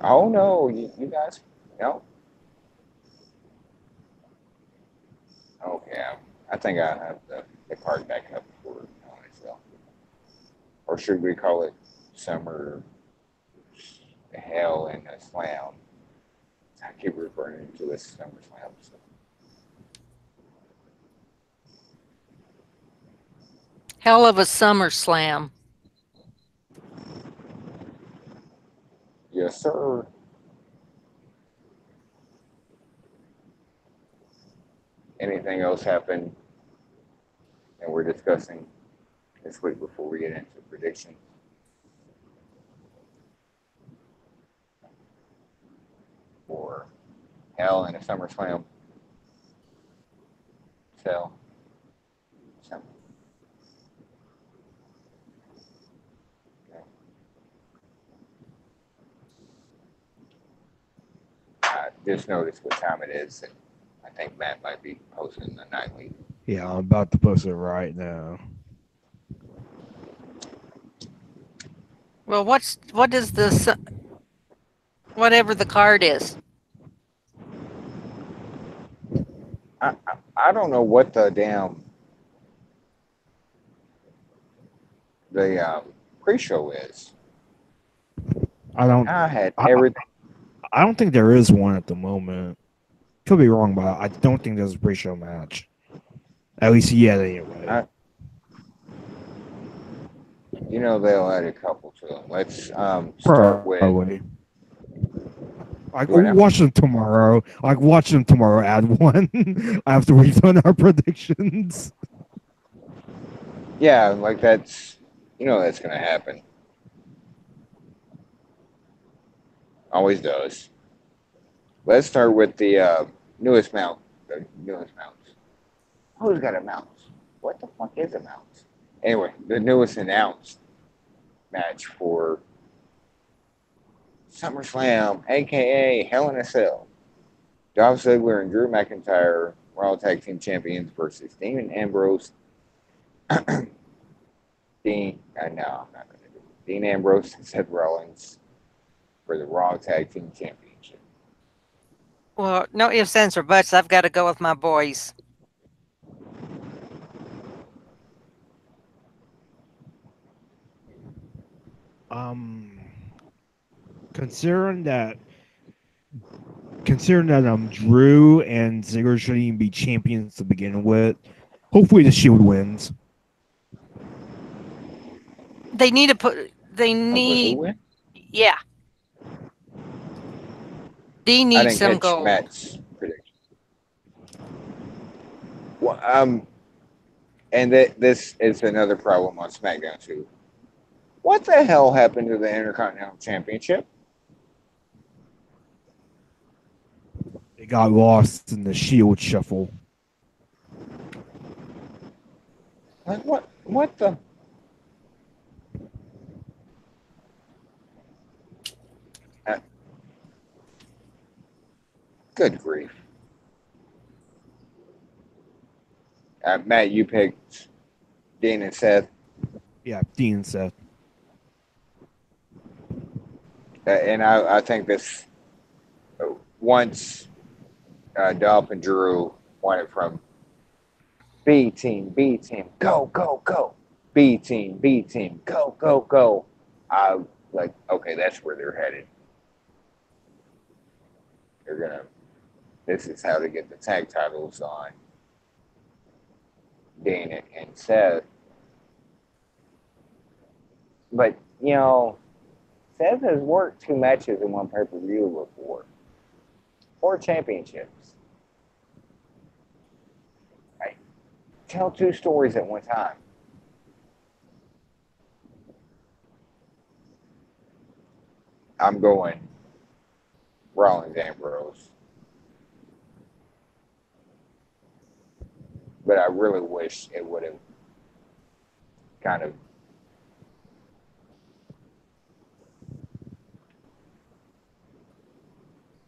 Oh no, you guys, no. Okay, I think I have the card back up for myself. Or should we call it Summer Hell in a Slam? I keep referring to it as Summer Slam. So. Hell of a SummerSlam. Yes, sir. Anything else happen and we're discussing this week before we get into predictions? For Hell in a SummerSlam. So, okay. I just noticed what time it is, and I think Matt might be posting the nightly. Yeah, I'm about to post it right now. Well, what is this? Whatever the card is. I don't know what the damn the pre-show is. I don't. I had I, everything. I don't think there is one at the moment. Could be wrong, but I don't think there's a pre-show match. At least yet, anyway. You know they'll add a couple to them. Let's start Probably. with. I can watch them tomorrow. I can watch them tomorrow. Add one after we've done our predictions. Yeah, like that's that's gonna happen. Always does. Let's start with the newest mount. The newest mounts. Who's got a mount? What the fuck is a mount? Anyway, the newest announced match for SummerSlam, aka Hell in a Cell. Dolph Ziggler and Drew McIntyre, Raw Tag Team Champions versus Dean Ambrose. Dean, no, I'm not going to do it. Dean Ambrose and Seth Rollins for the Raw Tag Team Championship. Well, no ifs, ands, or buts. I've got to go with my boys. Considering that Drew and Ziggler shouldn't even be champions to begin with, hopefully the Shield wins. They need to put. They need. Yeah. They need some gold. Matt's prediction. Well, and this is another problem on SmackDown too. What the hell happened to the Intercontinental Championship? It got lost in the Shield shuffle. Like what? What the? Good grief. Matt, you picked Dean and Seth. Yeah, Dean and Seth. And I think this, once Dolph and Drew won it from B team, go, go, go. B team, go, go, go. I like, okay, that's where they're headed. They're going to, this is how to get the tag titles on Dean and Seth. But, Seth has worked 2 matches in one pay-per-view before. 4 championships. Right. Tell 2 stories at one time. I'm going Rollins Ambrose. But I really wish it would have kind of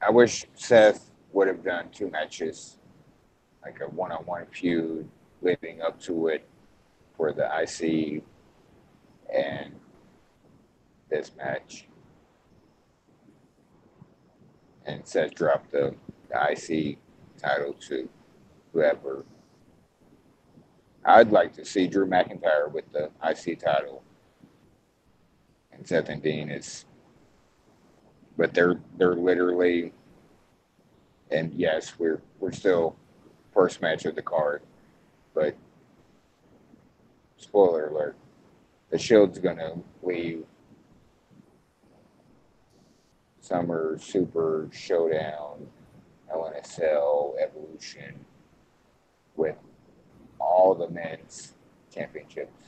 I wish Seth would have done 2 matches, like a one-on-one feud leading up to it for the IC and this match. And Seth dropped the IC title to whoever. I'd like to see Drew McIntyre with the IC title. And Seth and Dean is, but they're literally, and yes, we're still first match of the card, but spoiler alert, the Shield's gonna leave Summer Super Showdown, LNSL Evolution with all the men's championships.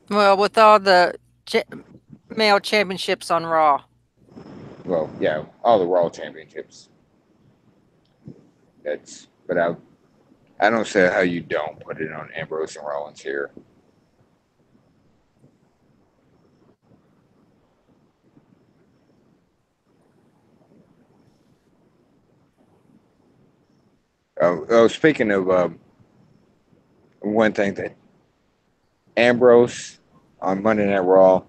Well, with all the male championships on Raw. Well, yeah, all the Raw championships. But I don't see how you don't put it on Ambrose and Rollins here. Speaking of one thing that Ambrose on Monday Night Raw,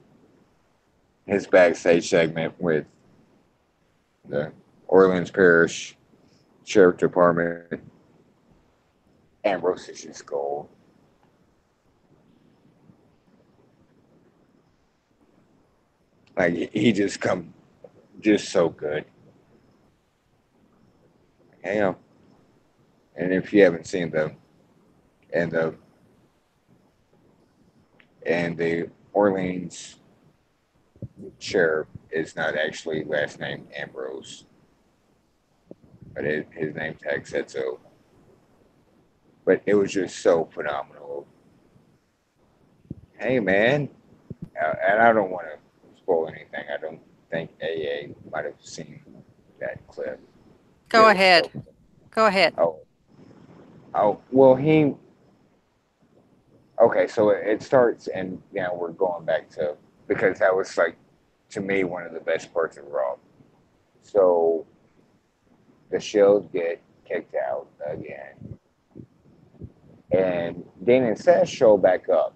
his backstage segment with the Orleans Parish Sheriff Department, Ambrose is just gold. Like he just come just so good. You know, and if you haven't seen and the the Orleans sheriff is not actually last name Ambrose, but his name tag said so. But it was just so phenomenal. Hey man, and I don't want to spoil anything. I don't think AA might have seen that clip. Go ahead. So, Go ahead. well, he. Okay, so it starts, and now we're going back to because that was like to me one of the best parts of Raw. So the Shield get kicked out again, and Dean and Seth show back up,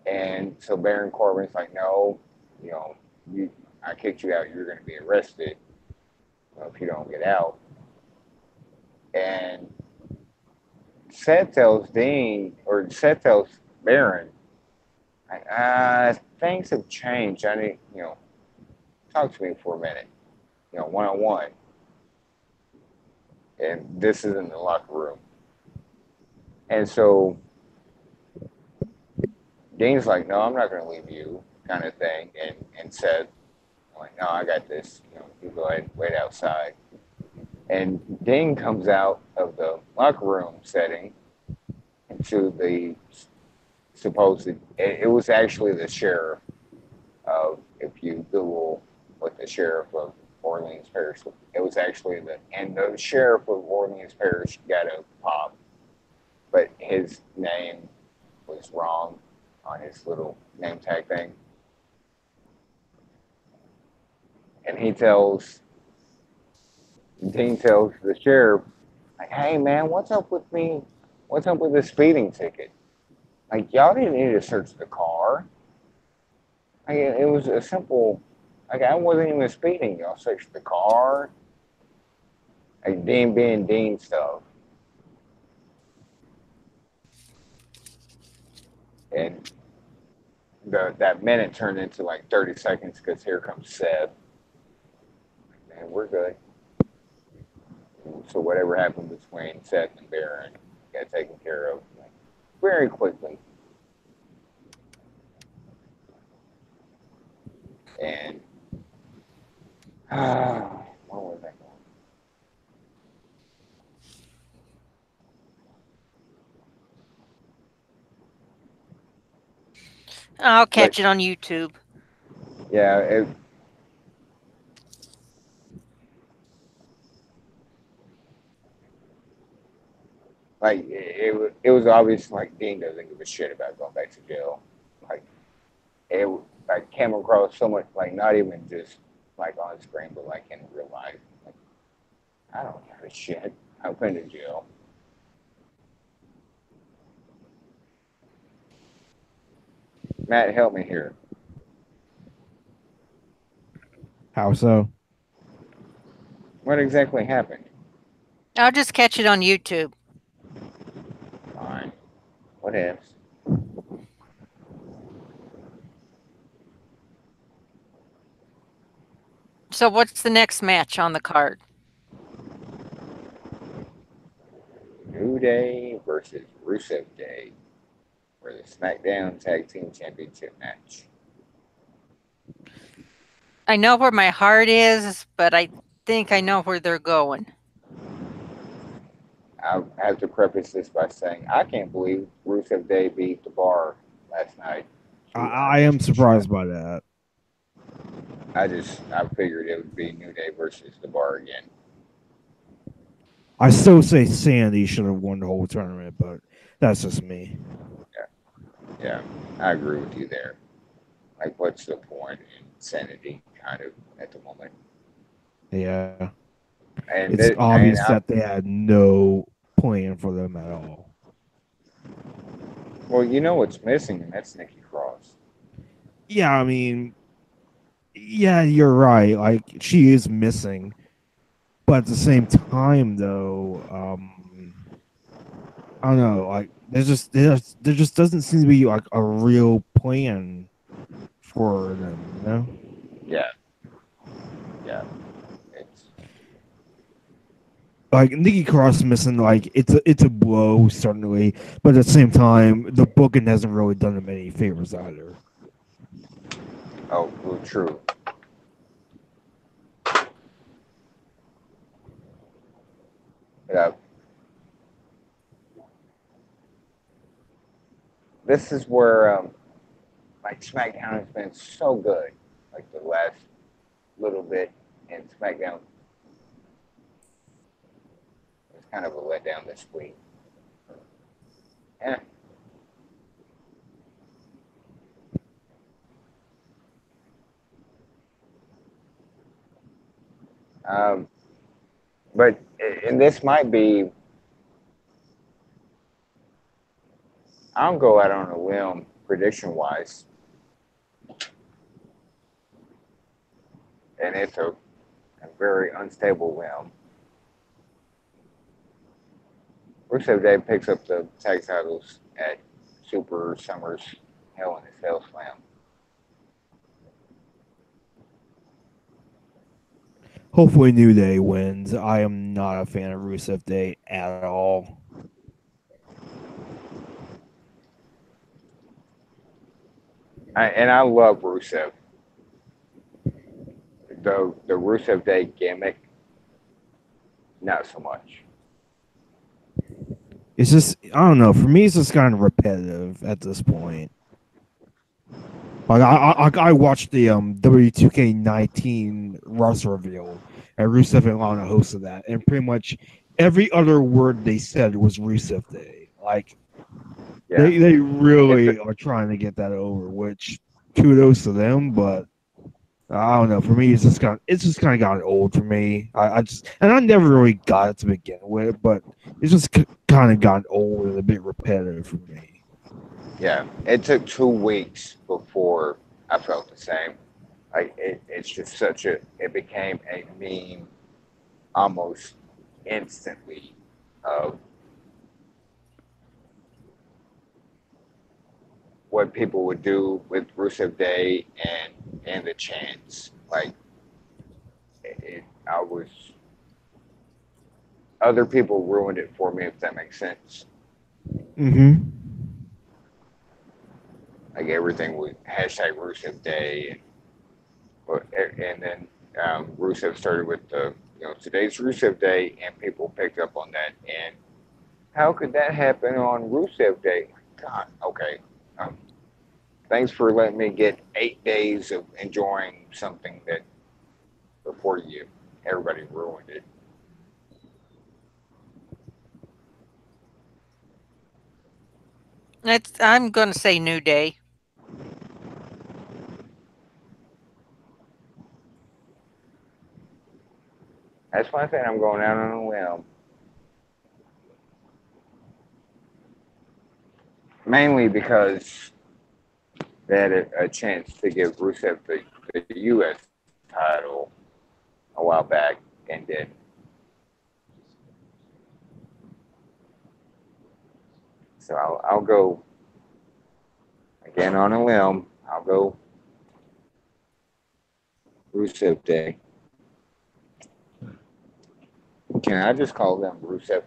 and so Baron Corbin's like, "No, you know, I kicked you out. You're going to be arrested if you don't get out." And Seth tells Dean, or Seth tells Baron, like, things have changed. I need, talk to me for a minute, one on one. And this is in the locker room. And so Dean's like, no, I'm not going to leave you, kind of thing. And Seth, like, no, I got this. You go ahead and wait outside. And Dean comes out of the locker room setting into the supposed, it was actually the sheriff of, if you Google what the sheriff of Orleans Parish, it was actually the sheriff of Orleans Parish got a pop, but his name was wrong on his little name tag thing. And Dean tells the sheriff, like, hey man, what's up with me? What's up with the speeding ticket? Like, y'all didn't need to search the car. Like, it was a simple, like, I wasn't even speeding. Y'all searched the car. Like, Dean being Dean stuff. And that minute turned into like 30 seconds because here comes Seth. Man, we're good. So whatever happened between Seth and Baron got taken care of very quickly. And what was that going? I'll catch it on YouTube. Yeah, it was obvious like Dean doesn't give a shit about going back to jail. Like it like came across so much like not even just like on screen but like in real life. Like, I don't give a shit. I've been to jail. Matt, help me here. How so? What exactly happened? I'll just catch it on YouTube. Fine. What ifs? So what's the next match on the card? Day versus Rusev Day for the SmackDown Tag Team Championship match. I know where my heart is, but I think I know where they're going. I have to preface this by saying I can't believe Rusev Day beat the Bar last night. I am surprised by that. I figured it would be New Day versus the Bar again. I still say Sandy should have won the whole tournament, but that's just me. Yeah, I agree with you there. Like, what's the point in sanity, kind of, at the moment? Yeah. And It's obvious I, that they had no plan for them at all. well, you know what's missing, and that's Nikki Cross. Yeah, I mean, yeah, you're right. Like she is missing, but at the same time, though, I don't know. Like there just doesn't seem to be like a real plan for them. You know? Yeah, yeah. It's Like Nikki Cross missing, like it's a blow certainly, but at the same time, the booking hasn't really done them any favors either. well, true. Yeah, this is where like SmackDown has been so good, like the last little bit, and SmackDown was kind of a letdown this week. Yeah. Um, but and this might be. I'll go out on a limb prediction wise, and it's a very unstable limb. Rusev Day picks up the tag titles at Super Summers Hell in a Cell Slam. Hopefully, New Day wins. I am not a fan of Rusev Day at all. And I love Rusev. The Rusev Day gimmick, not so much. It's just I don't know. For me, it's just kind of repetitive at this point. Like I watched the W2K19 roster reveal, and Rusev and Lana hosted that, and pretty much every other word they said was Rusev Day. Like Yeah. they really are trying to get that over, which kudos to them, but I don't know. For me, it's just kind of gotten old for me. I never really got it to begin with, but it's just kind of gotten old and a bit repetitive for me. Yeah, it took 2 weeks before I felt the same. Like it's just such a. It became a meme almost instantly of what people would do with Rusev Day and the chants. Like I was. Other people ruined it for me, if that makes sense. Mm-hmm. Like everything was hashtag Rusev Day, and then Rusev started with the today's Rusev Day, and people picked up on that. And how could that happen on Rusev Day? God, okay. Um, Thanks for letting me get 8 days of enjoying something that before you everybody ruined it. I'm going to say New Day. That's why I said I'm going out on a limb. Mainly because they had a chance to give Rusev the U.S. title a while back and did. So I'll go again on a limb. I'll go Rusev Day. Can I just call them Rusev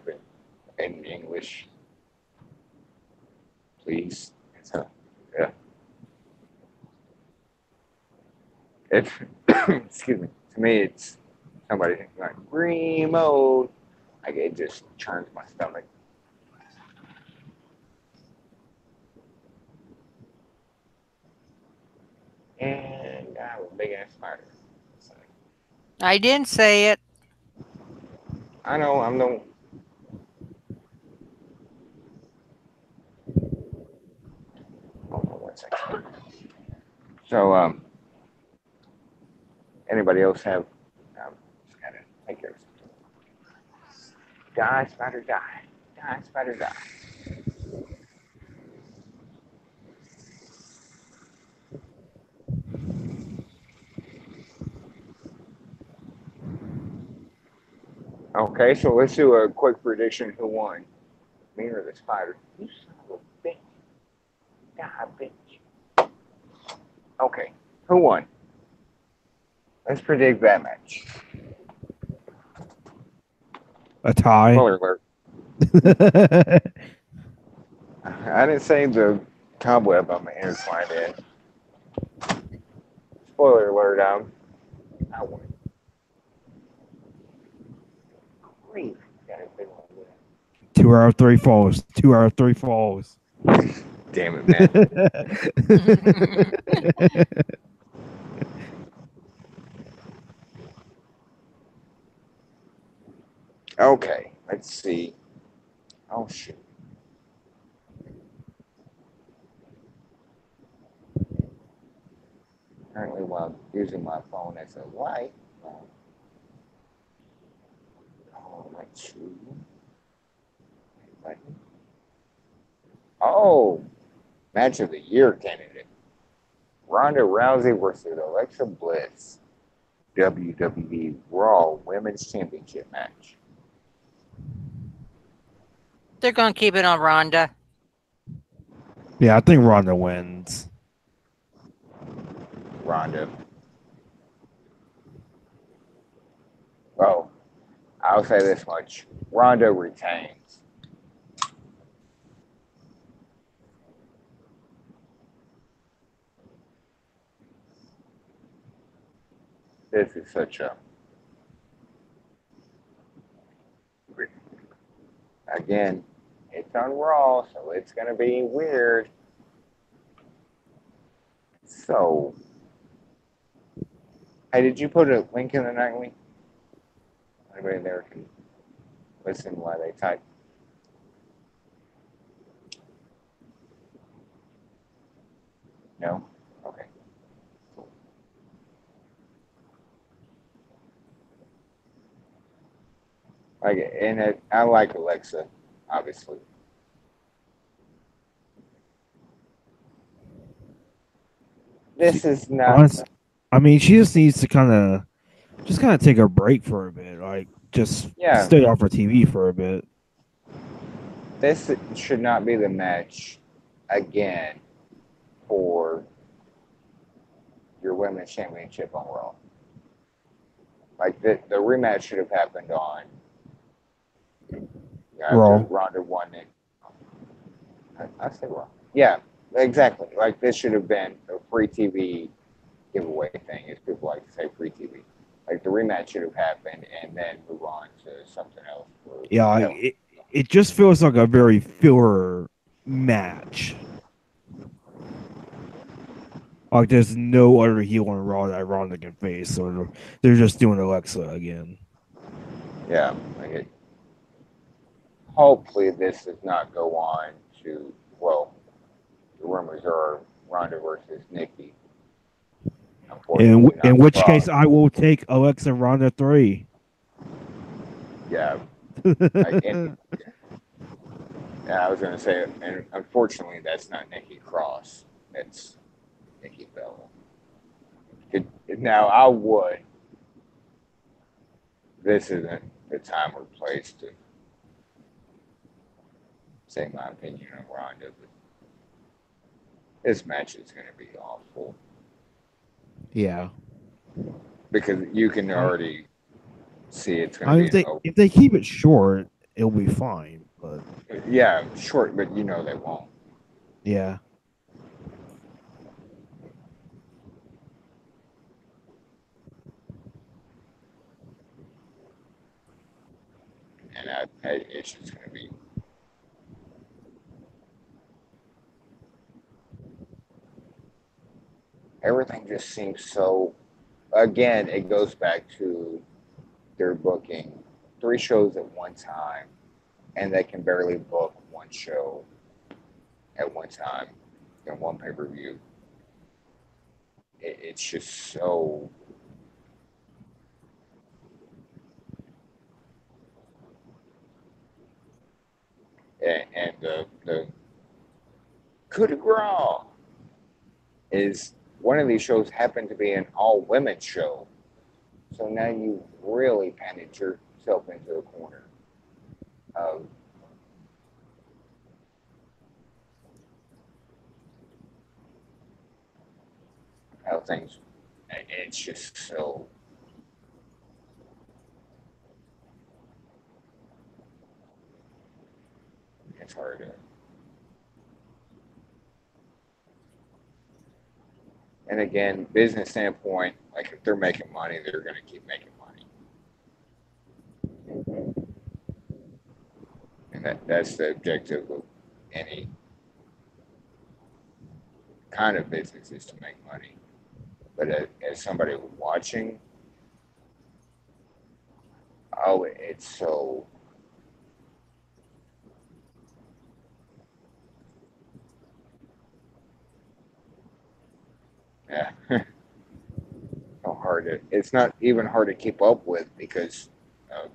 in English, please. So, yeah. It's excuse me. To me, it's somebody like remote. Like it just churns my stomach. And I have a big ass spider. So, I didn't say it. I know I'm the. Hold on 1 second. So, anybody else have? Just gotta take care of something. Die, spider, die. Die, spider, die. Okay, so let's do a quick prediction. Who won? Me or the spider? You son of a bitch. Die, bitch. Okay, who won? Let's predict that match. A tie. Spoiler alert. I didn't say the cobweb I'm intertwined in. Spoiler alert, I won. Grief. Got a big one with 2 out of 3 falls. 2 out of 3 falls. it. Damn it, man. Okay, let's see. Oh, shoot. Currently, while using my phone as a light. Oh, let's see. Oh, match of the year candidate. Ronda Rousey versus Alexa Bliss. WWE Raw Women's Championship match. They're going to keep it on Rhonda. Yeah, I think Ronda wins. Ronda. Oh, I'll say this much. Ronda retains. This is such a. Again, it's on Raw, so it's going to be weird. So, hey, did you put a link in the nightly? Anybody there can listen while they type. No? Okay. Cool. Like, and I like Alexa, obviously. This is not. I mean, she just needs to kind of take a break for a bit. Like, just stay off her TV for a bit. This should not be the match again for your women's championship on Raw. Like the rematch should have happened on Raw. Ronda won it. I say Raw. Yeah, exactly. Like this should have been a free TV giveaway thing, as people like to say, free TV. Like the rematch should have happened and then move on to something else. Yeah, it just feels like a very filler match. Like there's no other heel on Raw that Ronda can face, so they're just doing Alexa again. Yeah, like hopefully this does not go on to, well, the rumors are Ronda versus Nikki. In which case, I will take Alexa Ronda 3. Yeah. Yeah, I was going to say, and unfortunately, that's not Nikki Cross. It's Nikki Bella. Now, I would. This isn't the time or place to say my opinion on Ronda, but this match is going to be awful. Yeah. Because you can already see it's going to be if they keep it short, it'll be fine. But Yeah, short, but you know they won't. yeah, And it's just going to be. Everything just seems so. Again, it goes back to their booking 3 shows at one time, and they can barely book one show at one time in one pay per view. It's just so. And the coup de grace is one of these shows happened to be an all women show. So now you really painted yourself into a corner of how things. It's just so. It's hard to. And again, business standpoint, like if they're making money, they're going to keep making money, and that's the objective of any kind of business is to make money. But as somebody watching, oh, it's so. Yeah, so hard to. It's not even hard to keep up with because uh,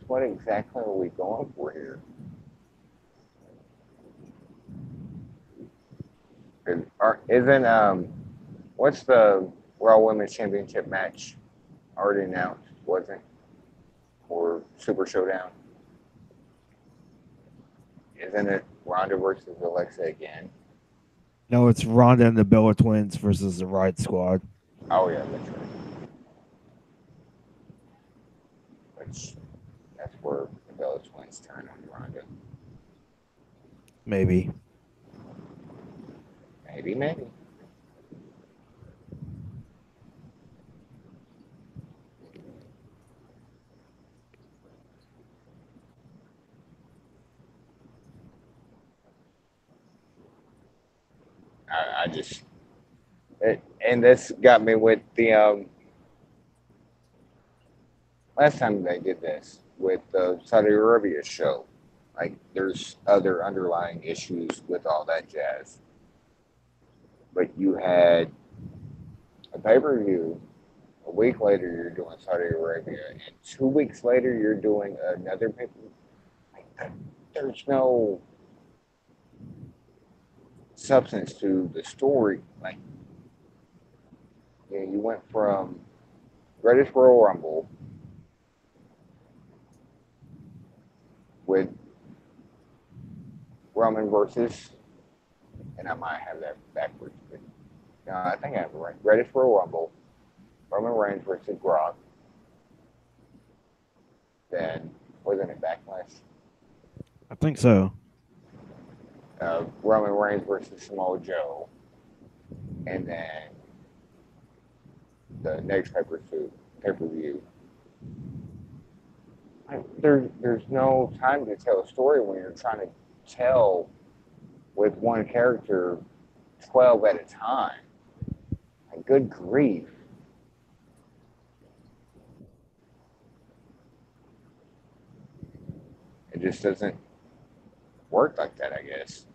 what exactly are we going for here? Isn't what's the Raw Women's Championship match already announced? Wasn't or Super Showdown? Isn't it Ronda versus Alexa again? no, it's Ronda and the Bella Twins versus the Riot Squad. Oh yeah, that's right. Which that's where the Bella Twins turn on Ronda. Maybe. Maybe. I just and this got me with the last time they did this with the Saudi Arabia show. Like there's other underlying issues with all that jazz, but you had a pay per view. A week later, you're doing Saudi Arabia, and 2 weeks later, you're doing another pay per view. Like, there's no substance to the story. Like, you went from Greatest Royal Rumble with Roman versus, and I might have that backwards, but no, I think I have it right. Greatest Royal Rumble, Roman Reigns versus Brock. Then wasn't it Backlash? I think so. Roman Reigns versus Samoa Joe, and then the next pay per view. There's no time to tell a story when you're trying to tell with one character 12 at a time. And good grief. It just doesn't work like that, I guess,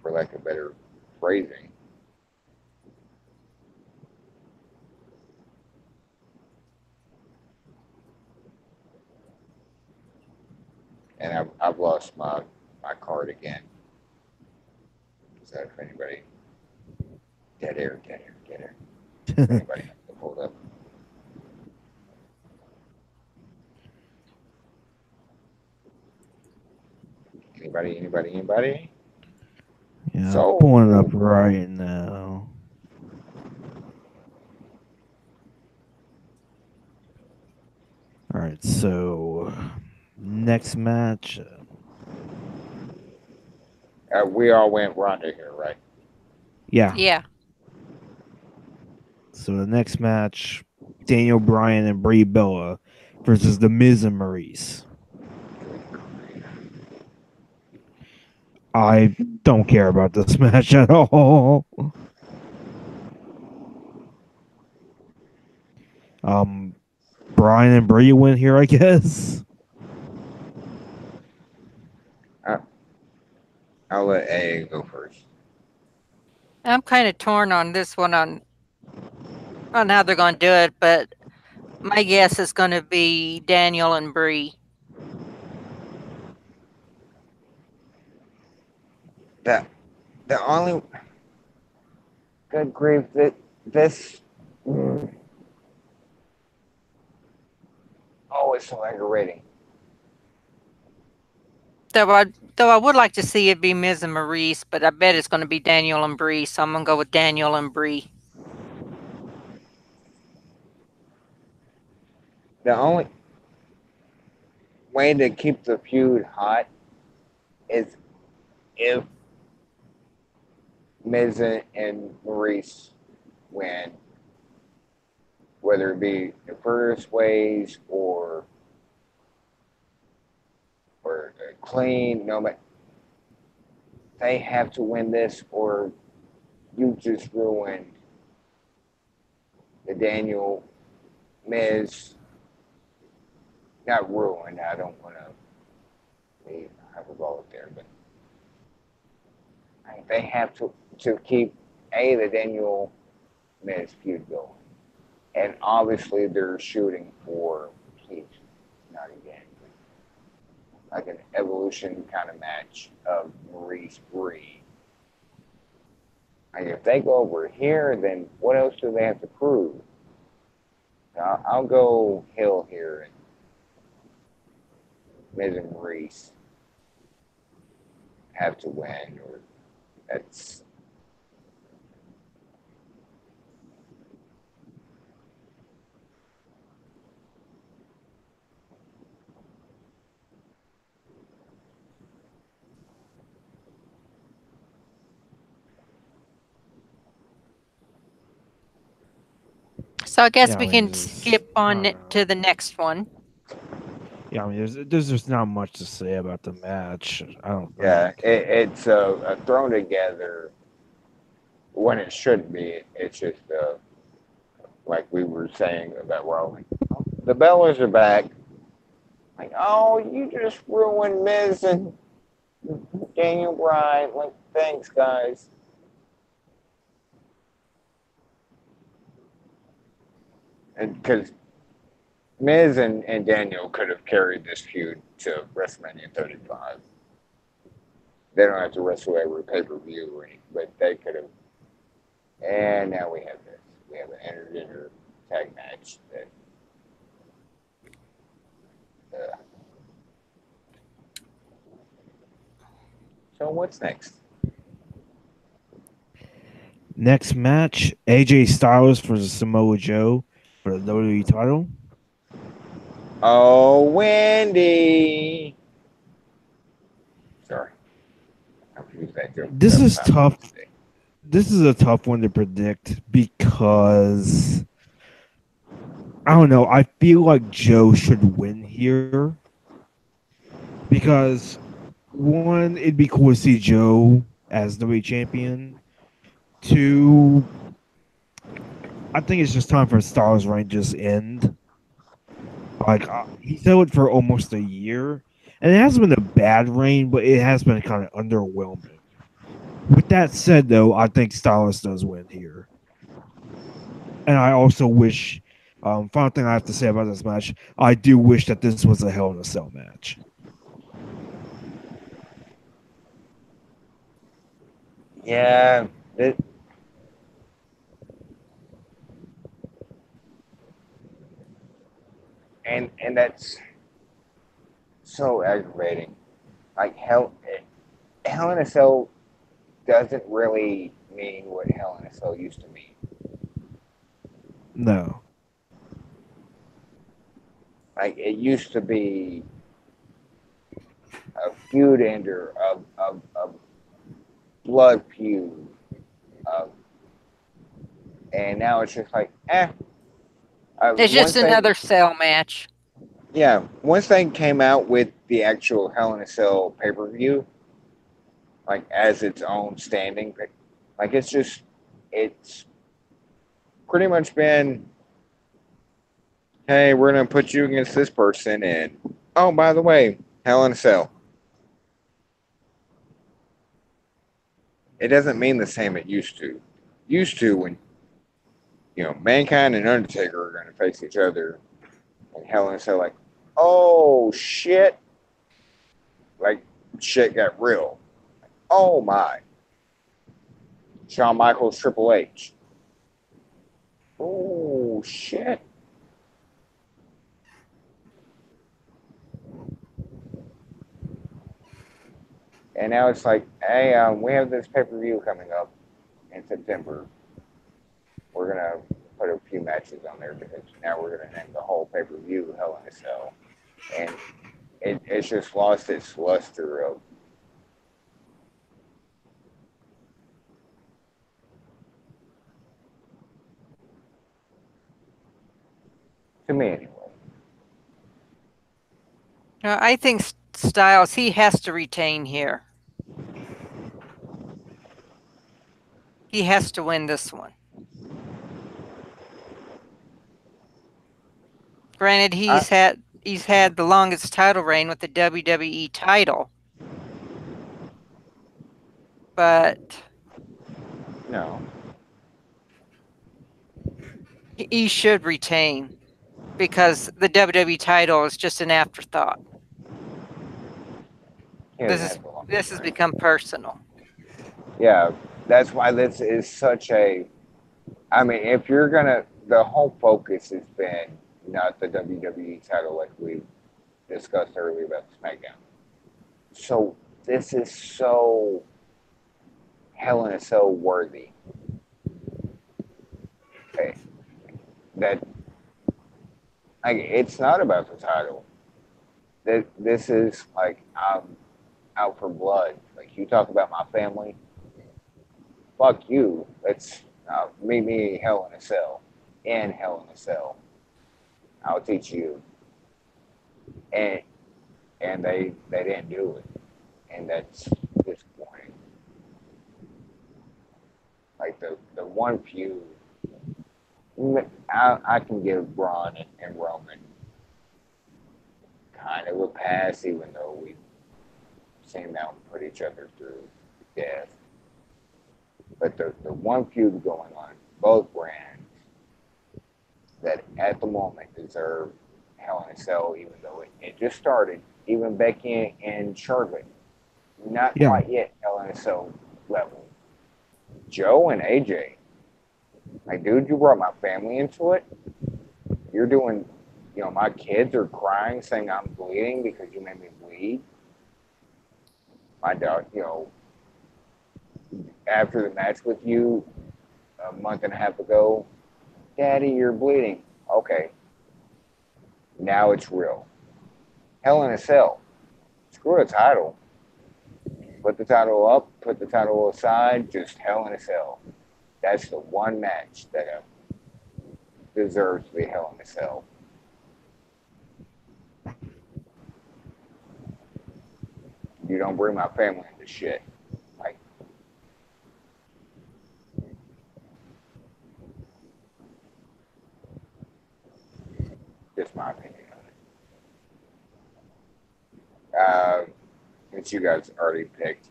for lack of better phrasing. And I've lost my card again. So if anybody, dead air. If anybody pulled up. Anybody? Yeah, So I'm pulling it up right now. right, so next match. We all went Ronda here, right? Yeah. Yeah. So the next match, Daniel Bryan and Brie Bella versus The Miz and Maurice. I don't care about this match at all. Um, Bryan and Brie win here, I guess. I, I'll let A go first. I'm kind of torn on this one on how they're going to do it, but my guess is going to be Daniel and Bree. The the only good grief that this oh, it's so aggravating. Though I would like to see it be Miz and Maurice, but I bet it's going to be Daniel and Bree, so I'm going to go with Daniel and Bree. The only way to keep the feud hot is if Miz and Maurice win, whether it be the first ways or clean. No, but they have to win this, or you just ruined the Daniel Miz. Not ruined. I don't want to be hyperbolic there, but they have to keep the Daniel Miz feud going, and obviously they're shooting for Keith, not again, like an evolution kind of match of Maurice Bree. Like if they go over here, then what else do they have to prove? I'll go Hill here and Miz and Maurice have to win, or that's So I guess Yeah, I we mean, can skip I on don't know. to the next one. Yeah, I mean, there's just not much to say about the match. I don't yeah. think. It's thrown together when it shouldn't be. It's just like we were saying about Rolling. The Bellas are back. Like, oh, you just ruined Miz and Daniel Bryan. Like, thanks, guys. And because Miz and Daniel could have carried this feud to WrestleMania 35. They don't have to wrestle every pay per view or anything, but they could have. And now we have this. We have an intergender tag match that. Uh, so what's next? Next match, AJ Styles versus Samoa Joe for the WWE title. Oh, Wendy. Sorry, I used that joke. This is tough. This is a tough one to predict because I don't know. I feel like Joe should win here because one, it'd be cool to see Joe as WWE champion. Two, I think it's just time for Styles' reign to just end. Like he's held it for almost a year, and it hasn't been a bad reign, but it has been kind of underwhelming. With that said, though, I think Styles does win here, and I also wish. Final thing I have to say about this match, I do wish that this was a Hell in a Cell match. Yeah, it, and that's so aggravating. Like Hell in a Cell doesn't really mean what Hell in a Cell used to mean. No, Like it used to be a feud ender, a blood feud, uh, and now it's just like, eh. It's just Once they, another cell match. yeah, once they came out with the actual Hell in a Cell pay per view, like as its own standing, like it's pretty much been, hey, we're gonna put you against this person, and oh, by the way, Hell in a Cell. It doesn't mean the same it used to. Used to when Mankind and Undertaker are gonna face each other, and Hell in a Cell, like, oh shit, like shit got real. Oh my, Shawn Michaels, Triple H. Oh shit. And now it's like, hey, we have this pay per view coming up in September. We're gonna put a few matches on there because now we're gonna name the whole pay per view Hell in a Cell, and it's just lost its luster of. To me, anyway. I think Styles, he has to retain here. He has to win this one. Granted, he's had the longest title reign with the WWE title, but No. he should retain because the WWE title is just an afterthought. This has become personal. Yeah, that's why this is such a. I mean, if you're gonna, the whole focus has been not the WWE title like we discussed earlier about SmackDown. So this is so Hell in a Cell worthy. Okay. That like it's not about the title. That this is like I'm out for blood. Like you talk about my family, fuck you. Let's meet me Hell in a Cell. In Hell in a Cell, I'll teach you. And they didn't do it, and that's disappointing. Like the one feud, I can give Braun and Roman kind of a pass, even though we've seen them put each other through death. But the one feud going on both brands that at the moment deserve Hell in a Cell, even though it just started. Even Becky and Charlotte, not quite yet Hell in a Cell level. Joe and AJ, like, dude, you brought my family into it. You're doing, my kids are crying, saying I'm bleeding because you made me bleed. My dog, after the match with you a month and a half ago, Daddy, you're bleeding. Okay, now it's real. Hell in a Cell. Screw a title. Put the title up, put the title aside, just Hell in a Cell. That's the one match that deserves to be Hell in a Cell. You don't bring my family into shit. Like, just my opinion on it. Since you guys already picked.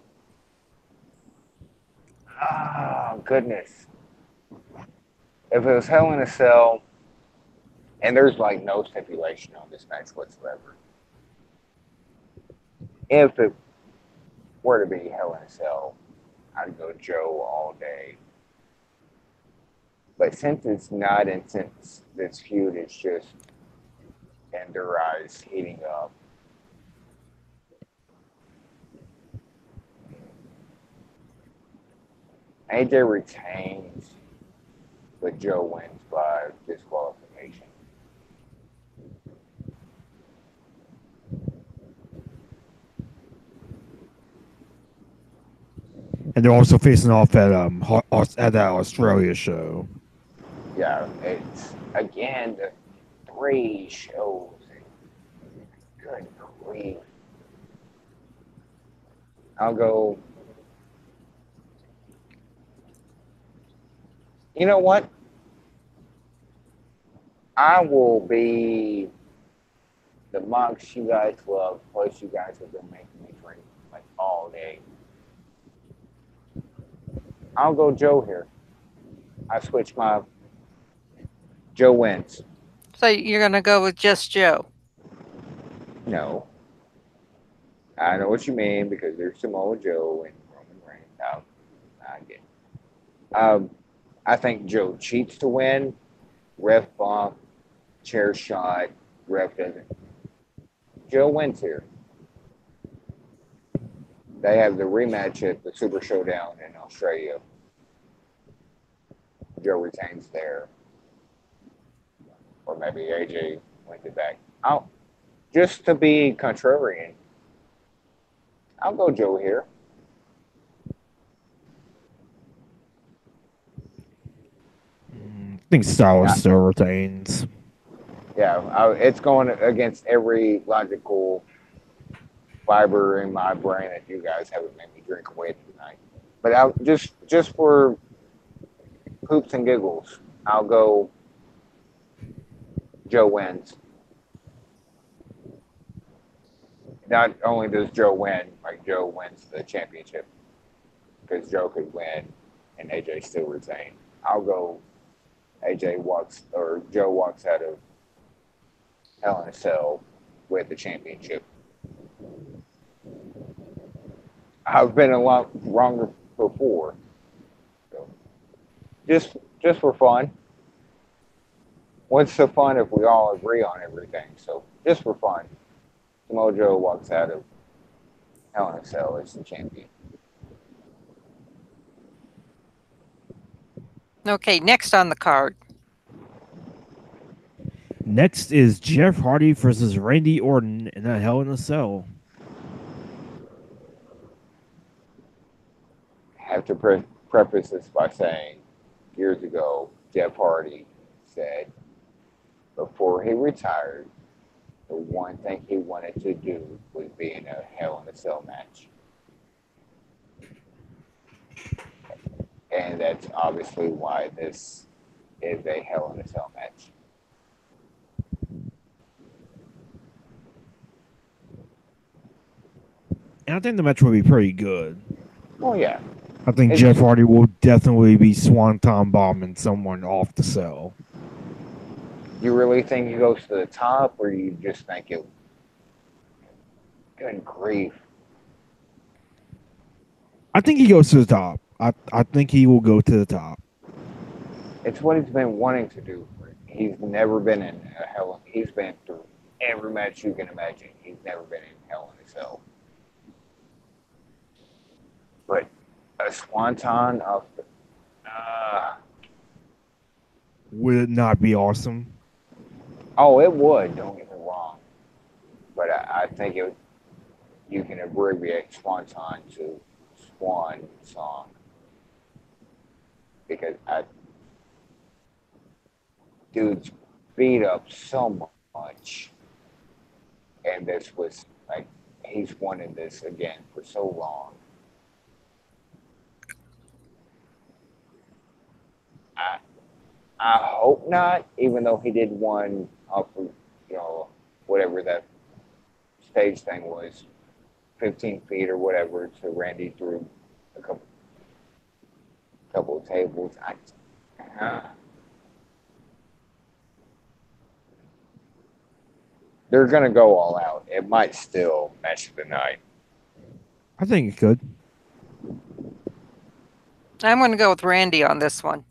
Oh, goodness. If it was Hell in a Cell, and there's like no stipulation on this match whatsoever. If it were to be Hell in a Cell, I'd go Joe all day. But since it's not, and since this feud is just in their eyes heating up, AJ retains, but Joe wins by disqualification. And they're also facing off at at that Australia show. Yeah, it's again the 3 shows. Good grief. I'll go. You know what? I will be the monks you guys love. Plus, you guys have been making me drink like all day. I'll go Joe here. I switch my Joe wins. So you're going to go with just Joe. No, I know what you mean because there's Samoa Joe and Roman Reigns. No, I get. It. I think Joe cheats to win. Ref bump, chair shot. Ref doesn't. Joe wins here. They have the rematch at the Super Showdown in Australia. Joe retains there, or maybe AJ wins it back. I'll just to be contrarian. I'll go Joe here. I think Styles still retains. Yeah, it's going against every logical fiber in my brain that you guys haven't made me drink away tonight. But I'll just for hoops and giggles, I'll go Joe wins. Not only does Joe win, like Joe wins the championship because Joe could win and AJ still retain. I'll go AJ walks or Joe walks out of Hell in a Cell with the championship. I've been a lot wrong before. So just for fun. What's the fun if we all agree on everything? So just for fun. Samoa Joe walks out of Hell in a Cell as the champion. Okay, next on the card. Next is Jeff Hardy versus Randy Orton in a Hell in a Cell. I have to preface this by saying years ago, Jeff Hardy said before he retired, the one thing he wanted to do was be in a Hell in a Cell match. And that's obviously why this is a Hell in a Cell match. And I think the match will be pretty good. Oh, yeah. I think Jeff Hardy will definitely be swanton bombing someone off the cell. You really think he goes to the top, or you just think it? Good grief! I think he goes to the top. I think he will go to the top. It's what he's been wanting to do. He's never been in a Hell. He's been through every match you can imagine. He's never been in Hell in a Cell. But a swanton off the. Would it not be awesome? Oh, it would. Don't get me wrong. But I think it. You can abbreviate swanton to swan song because dude's beat up so much, and this was like he's wanted this again for so long. I hope not, even though he did one off of, whatever that stage thing was, 15 feet or whatever, to Randy through a couple of tables. They're going to go all out. It might still match of the night. I think it could. I'm going to go with Randy on this one.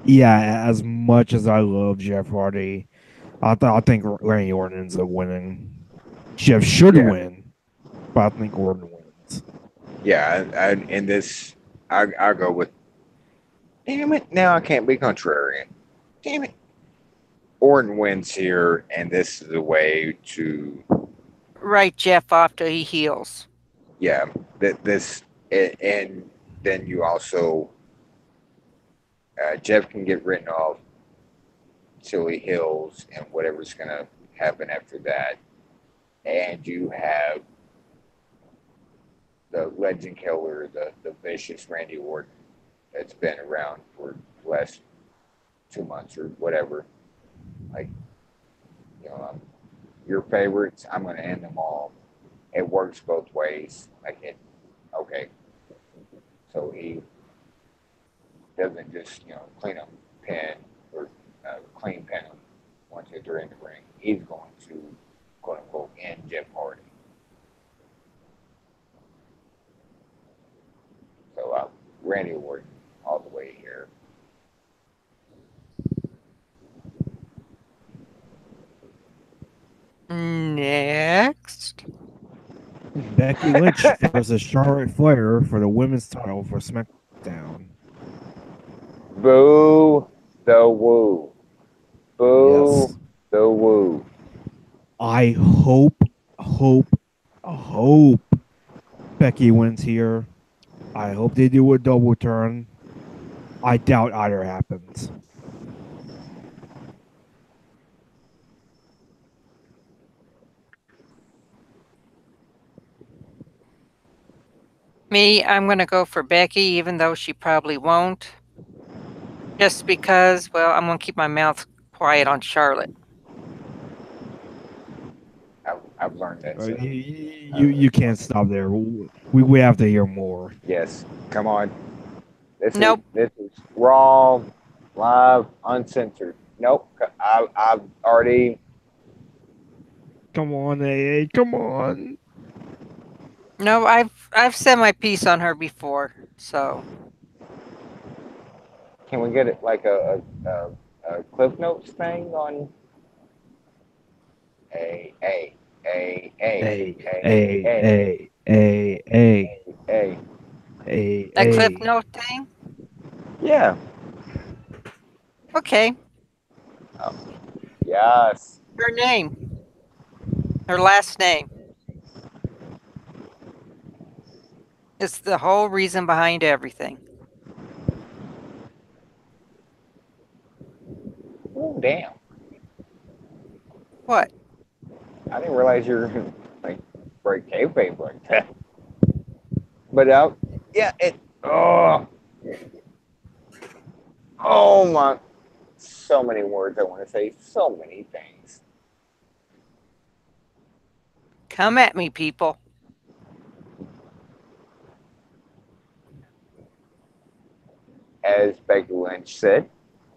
Yeah, as much as I love Jeff Hardy, I think Randy Orton ends up winning. Jeff should win, but I think Orton wins. Yeah, in this, I go with. Damn it! Now I can't be contrarian. Damn it! Orton wins here, and this is a way to write Jeff off till he heals. Yeah, this and then you also Jeff can get written off till he heals and whatever's gonna happen after that. And you have the legend killer, the vicious Randy Orton that's been around for the last 2 months or whatever. Like, your favorites, I'm gonna end them all. It works both ways. Okay. So he doesn't just, clean them pin or clean pin them once they're in the ring. He's going to, quote unquote, end Jeff Hardy. So Randy Orton all the way here. Next. Becky Lynch versus Charlotte Flair for the women's title for SmackDown. Boo the woo. Boo Yes. the woo. I hope Becky wins here. I hope they do a double turn. I doubt either happens. Me, I'm going to go for Becky, even though she probably won't. Just because, well, I'm going to keep my mouth quiet on Charlotte. I've learned that. So, You can't stop there. We have to hear more. yes, come on. Nope. This is raw, live, uncensored. Nope. I've already. Come on, AA. Come on. No, I've said my piece on her before. So Can we get it like a Cliff Notes thing on a a A a A a A A a A that Cliff A. Note thing. yeah. Okay. Oh, yes. Her name. Her last name. It's the whole reason behind everything. Oh damn! What? I didn't realize you were like break kayfabe like that. But yeah, it. Oh my! So many words I want to say. So many things. Come at me, people. As Becky Lynch said,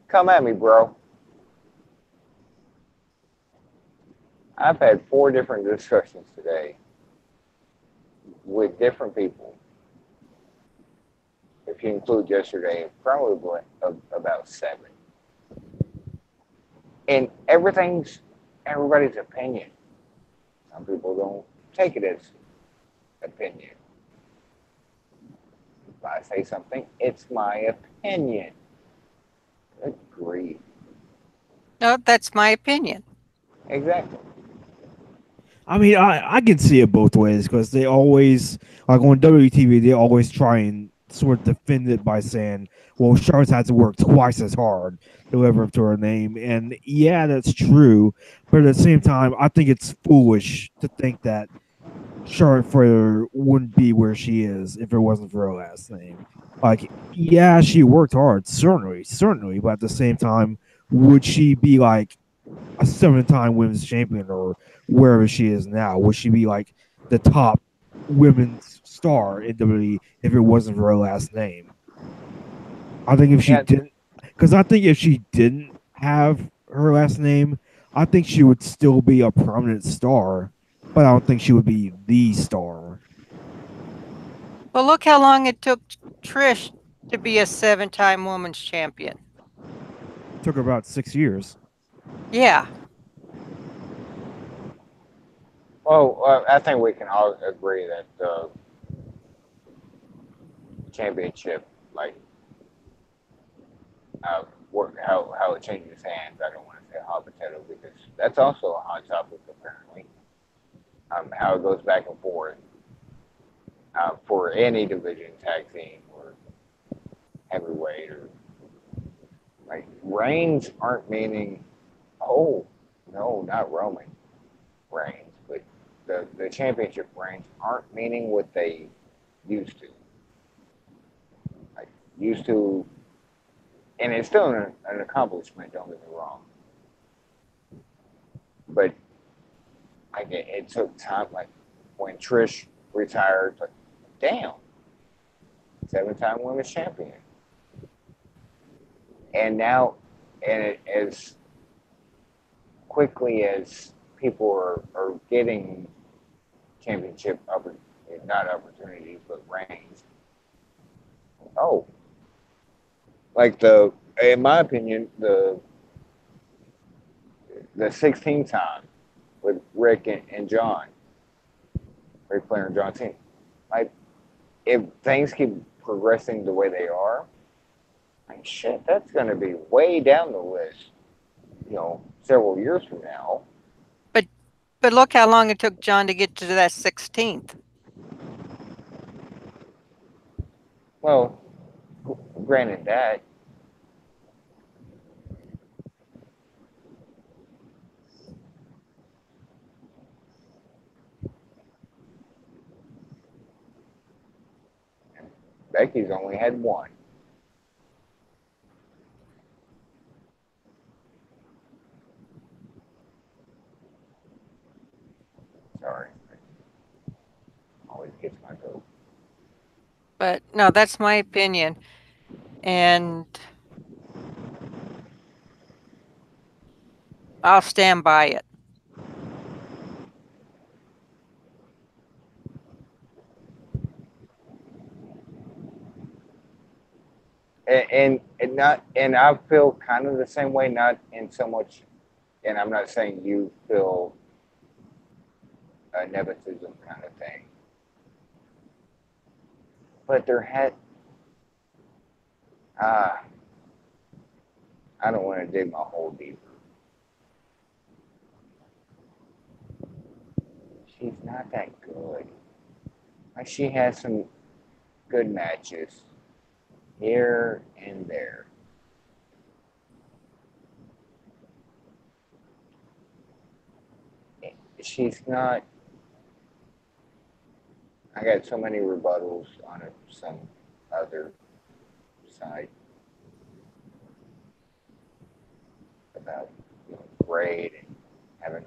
"Come at me, bro." I've had 4 different discussions today with different people. If you include yesterday, probably about 7. And everybody's opinion. Some people don't take it as opinion. If I say something, it's my opinion. Good grief. No, that's my opinion. Exactly. I mean, I can see it both ways because they always, like on WTV, they always try and sort of defend it by saying, well, Charlotte had to work twice as hard to live up to her name. And yeah, that's true. But at the same time, I think it's foolish to think that Charlotte Flair wouldn't be where she is if it wasn't for her last name. Like, yeah, she worked hard, certainly. But at the same time, would she be like a 7-time women's champion or wherever she is now? Would she be like the top women's star in WWE if it wasn't for her last name? I think if she Yeah, didn't, because I think if she didn't have her last name, I think she would still be a prominent star, but I don't think she would be the star. Well, look how long it took Trish to be a 7-time women's champion. It took her about 6 years. Yeah. well, I think we can all agree that the championship, like, how it changes hands. I don't want to say hot potato because that's also a hot topic apparently. How it goes back and forth for any division, tag team or heavyweight or like reigns aren't meaning. Oh no, not Roman Reigns, but the championship reigns aren't meaning what they used to. Like used to, and it's still an accomplishment. Don't get me wrong, but like it took time. Like when Trish retired, like damn, 7-time women's champion, and now, and as quickly as people are getting championship not opportunities but reigns. Oh, like in my opinion, the 16th time with Rick and John, Ric Flair and John Cena. Like if things keep progressing the way they are, like shit, that's gonna be way down the list. Several years from now. But look how long it took John to get to that 16th. Well, granted that. Becky's only had one. Sorry. Always gets my goat. But no, that's my opinion. And I'll stand by it. And I feel kind of the same way, not in so much, and I'm not saying you feel a nepotism kind of thing, but there had ah, I don't want to dig my hole deeper. She's not that good. Like she has some good matches here and there. She's not. I got so many rebuttals on some other side about grade and having.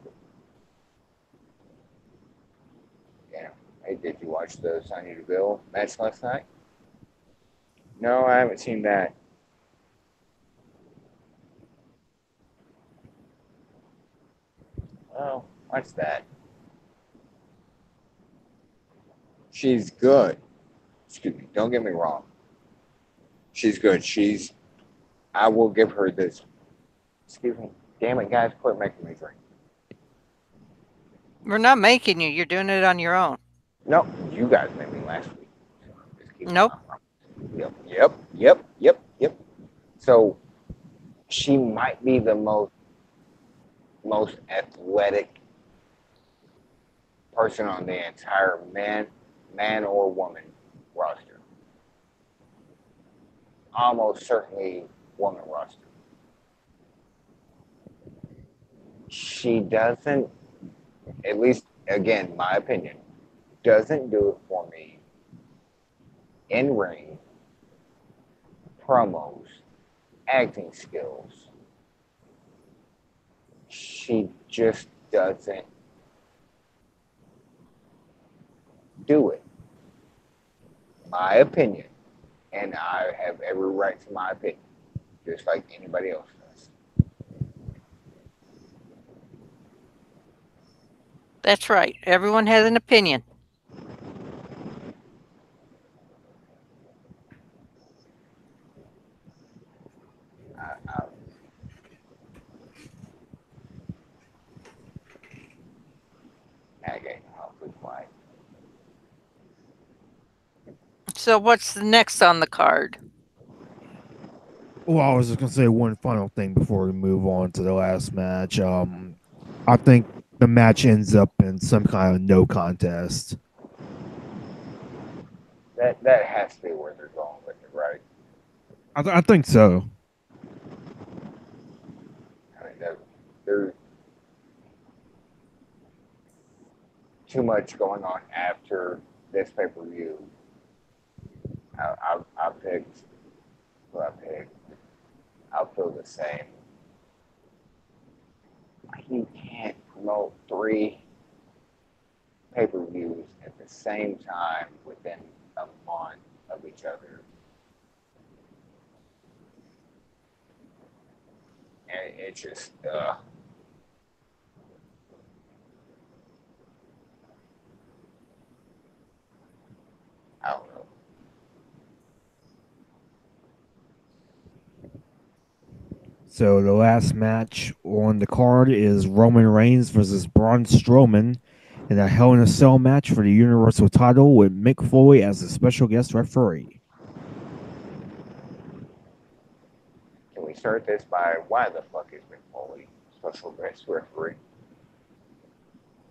Hey, did you watch the Sonya Deville match last night? No, I haven't seen that. Well, watch that. She's good. Excuse me. Don't get me wrong. She's good. I will give her this. Excuse me. Damn it, guys! Quit making me drink. We're not making you. You're doing it on your own. No, you guys made me last week. Nope. Yep. So she might be the most athletic person on the entire man or woman roster. Almost certainly woman roster. She doesn't, at least again, my opinion, doesn't do it for me in ring, promos, acting skills. She just doesn't do it. My opinion. And I have every right to my opinion, just like anybody else does. That's right. Everyone has an opinion. I get awfully quiet. So what's the next on the card? Well, I was just gonna say one final thing before we move on to the last match. I think the match ends up in some kind of no contest. That has to be where they're going with it, right? I think so. I mean, there's too much going on after this pay per view. I picked what I picked. I'll feel the same. You can't promote three pay per views at the same time within a month of each other. And it just, I don't know. So the last match on the card is Roman Reigns versus Braun Strowman in a Hell in a Cell match for the Universal title with Mick Foley as a special guest referee. Can we start this by why the fuck is Mick Foley special guest referee?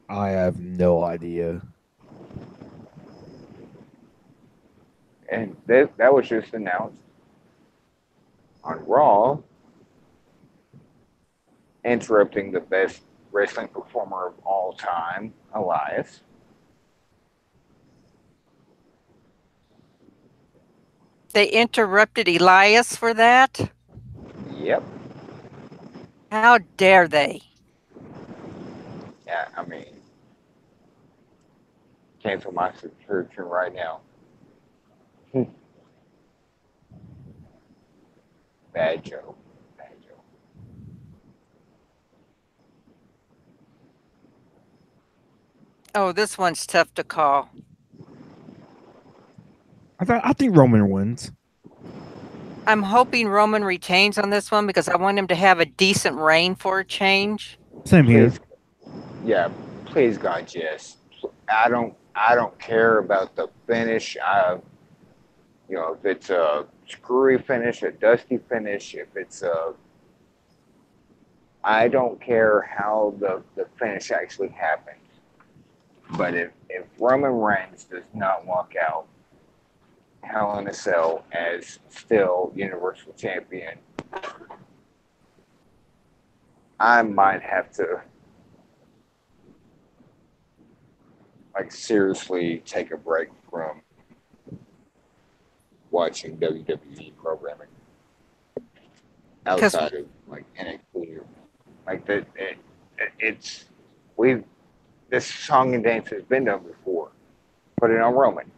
I have no idea. And that was just announced on Raw, interrupting the best wrestling performer of all time, Elias. They interrupted Elias for that? Yep. How dare they? Yeah, I mean, cancel my subscription right now. Bad joke. Bad joke. Oh, this one's tough to call. I think Roman wins. I'm hoping Roman retains on this one because I want him to have a decent reign for a change. Same here. Please, yeah, please God, yes. I don't care about the finish. If it's a screwy finish, a dusty finish, if it's a I don't care how the finish actually happens. But if Roman Reigns does not walk out Hell in a Cell as still Universal Champion, I might have to seriously take a break from watching WWE programming outside of NXT. It's we've this song and dance has been done before. Put it on Roman.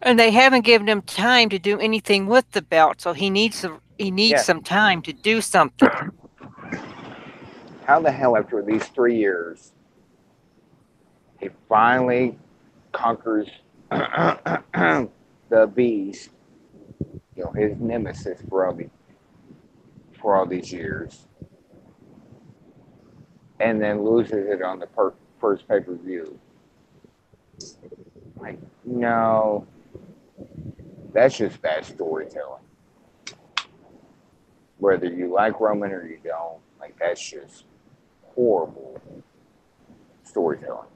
And they haven't given him time to do anything with the belt, so he needs Yeah. some time to do something. How the hell, after these 3 years, he finally conquers the beast, his nemesis for all these years, and then loses it on the first pay per view? No, that's just bad storytelling. Whether you like Roman or you don't, that's just horrible storytelling.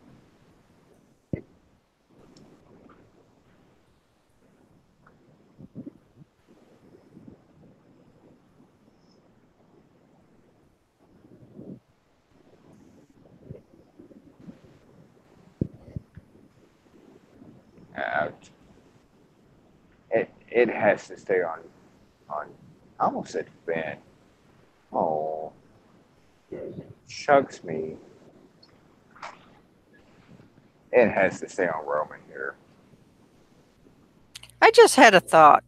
Uh, it has to stay on. I almost said Finn. Oh, shucks me. It has to stay on Roman here. I just had a thought.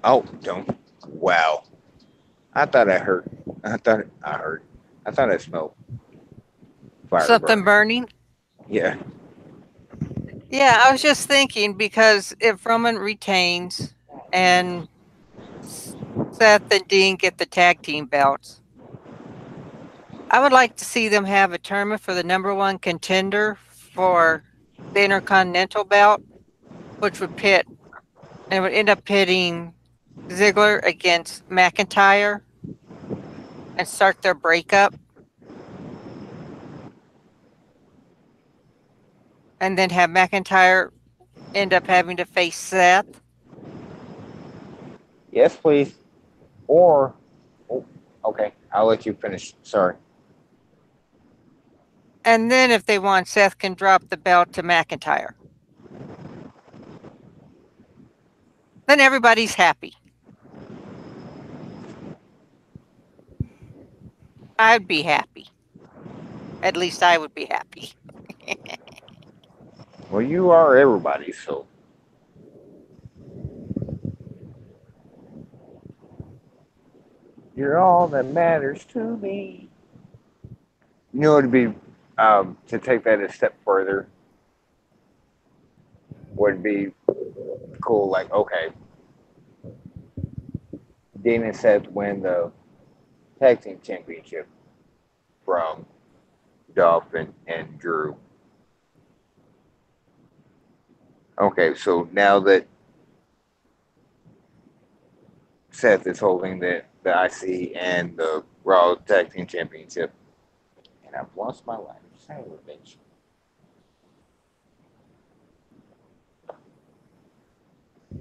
Oh, don't. Wow. I thought I heard. I thought I heard. I thought I smelled fire. Something burning? Yeah. Yeah, I was just thinking because if Roman retains and Seth and Dean get the tag team belts, I would like to see them have a tournament for the number one contender for the Intercontinental belt, which would end up pitting Ziggler against McIntyre and start their breakup. And then have McIntyre end up having to face Seth. Yes, please. Or, oh, okay, I'll let you finish. Sorry. And then if they want, Seth can drop the belt to McIntyre. Then everybody's happy. I'd be happy. At least I would be happy. Well, you are everybody, so you're all that matters to me. You know, it'd be to take that a step further would be cool. Like, okay, Dean and Seth win the tag team championship from Dolph and Drew. Okay, so now that Seth is holding the IC and the Raw Tag Team Championship, and I've lost my life. Son of a bitch.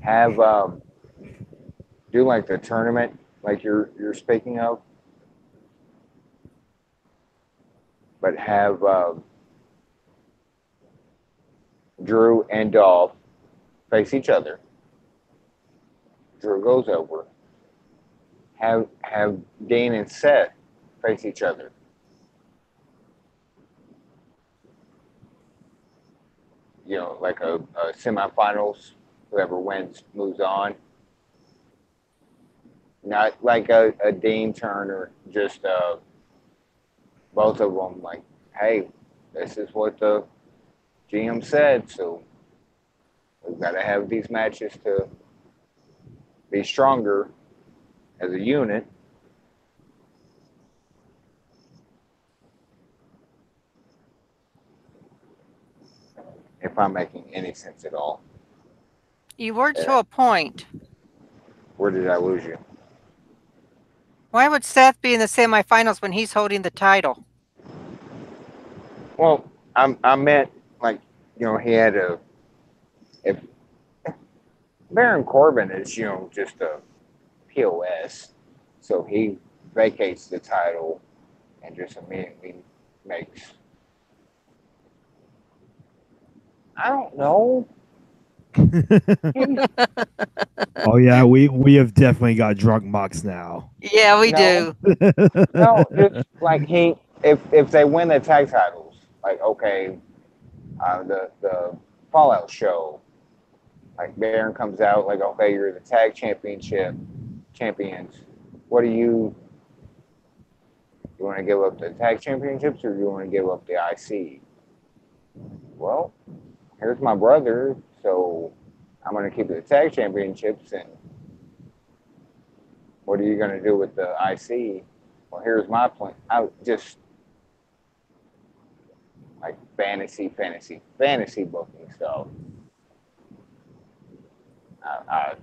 Have do like the tournament like you're speaking of, but have Drew and Dolph face each other. Drew goes over. Have Dean and Seth face each other. You know, like a semifinals. Whoever wins moves on. Not like a Dean turn or just both of them. Like, hey, this is what the GM said, so we've got to have these matches to be stronger as a unit. If I'm making any sense at all. You were to a point. Where did I lose you? Why would Seth be in the semifinals when he's holding the title? Well, I meant like, you know, he had a if Baron Corbin is, you know, just a POS, so he vacates the title and just immediately makes, I don't know. Oh yeah, we have definitely got drunk box now. Yeah, we No. do. No, just like he, if they win the tag titles, like okay, the Fallout show, like Baron comes out, like okay, you're the tag champions. What do you want to give up the tag championships or you want to give up the IC? Well, here's my brother, so I'm going to keep the tag championships. And what are you going to do with the IC? Well, here's my plan. I just like fantasy booking stuff. I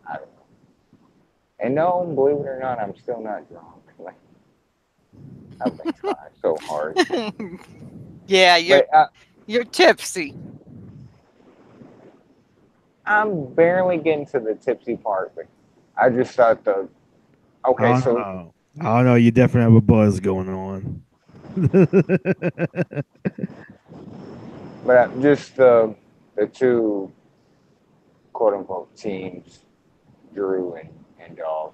I don't know. And no, believe it or not, I'm still not drunk. Like I've been trying so hard, Yeah, but you're tipsy. I'm barely getting to the tipsy part. But I just thought the okay, I don't so know. I don't know. You definitely have a buzz going on. but just the two quote unquote teams, Drew and Dolph,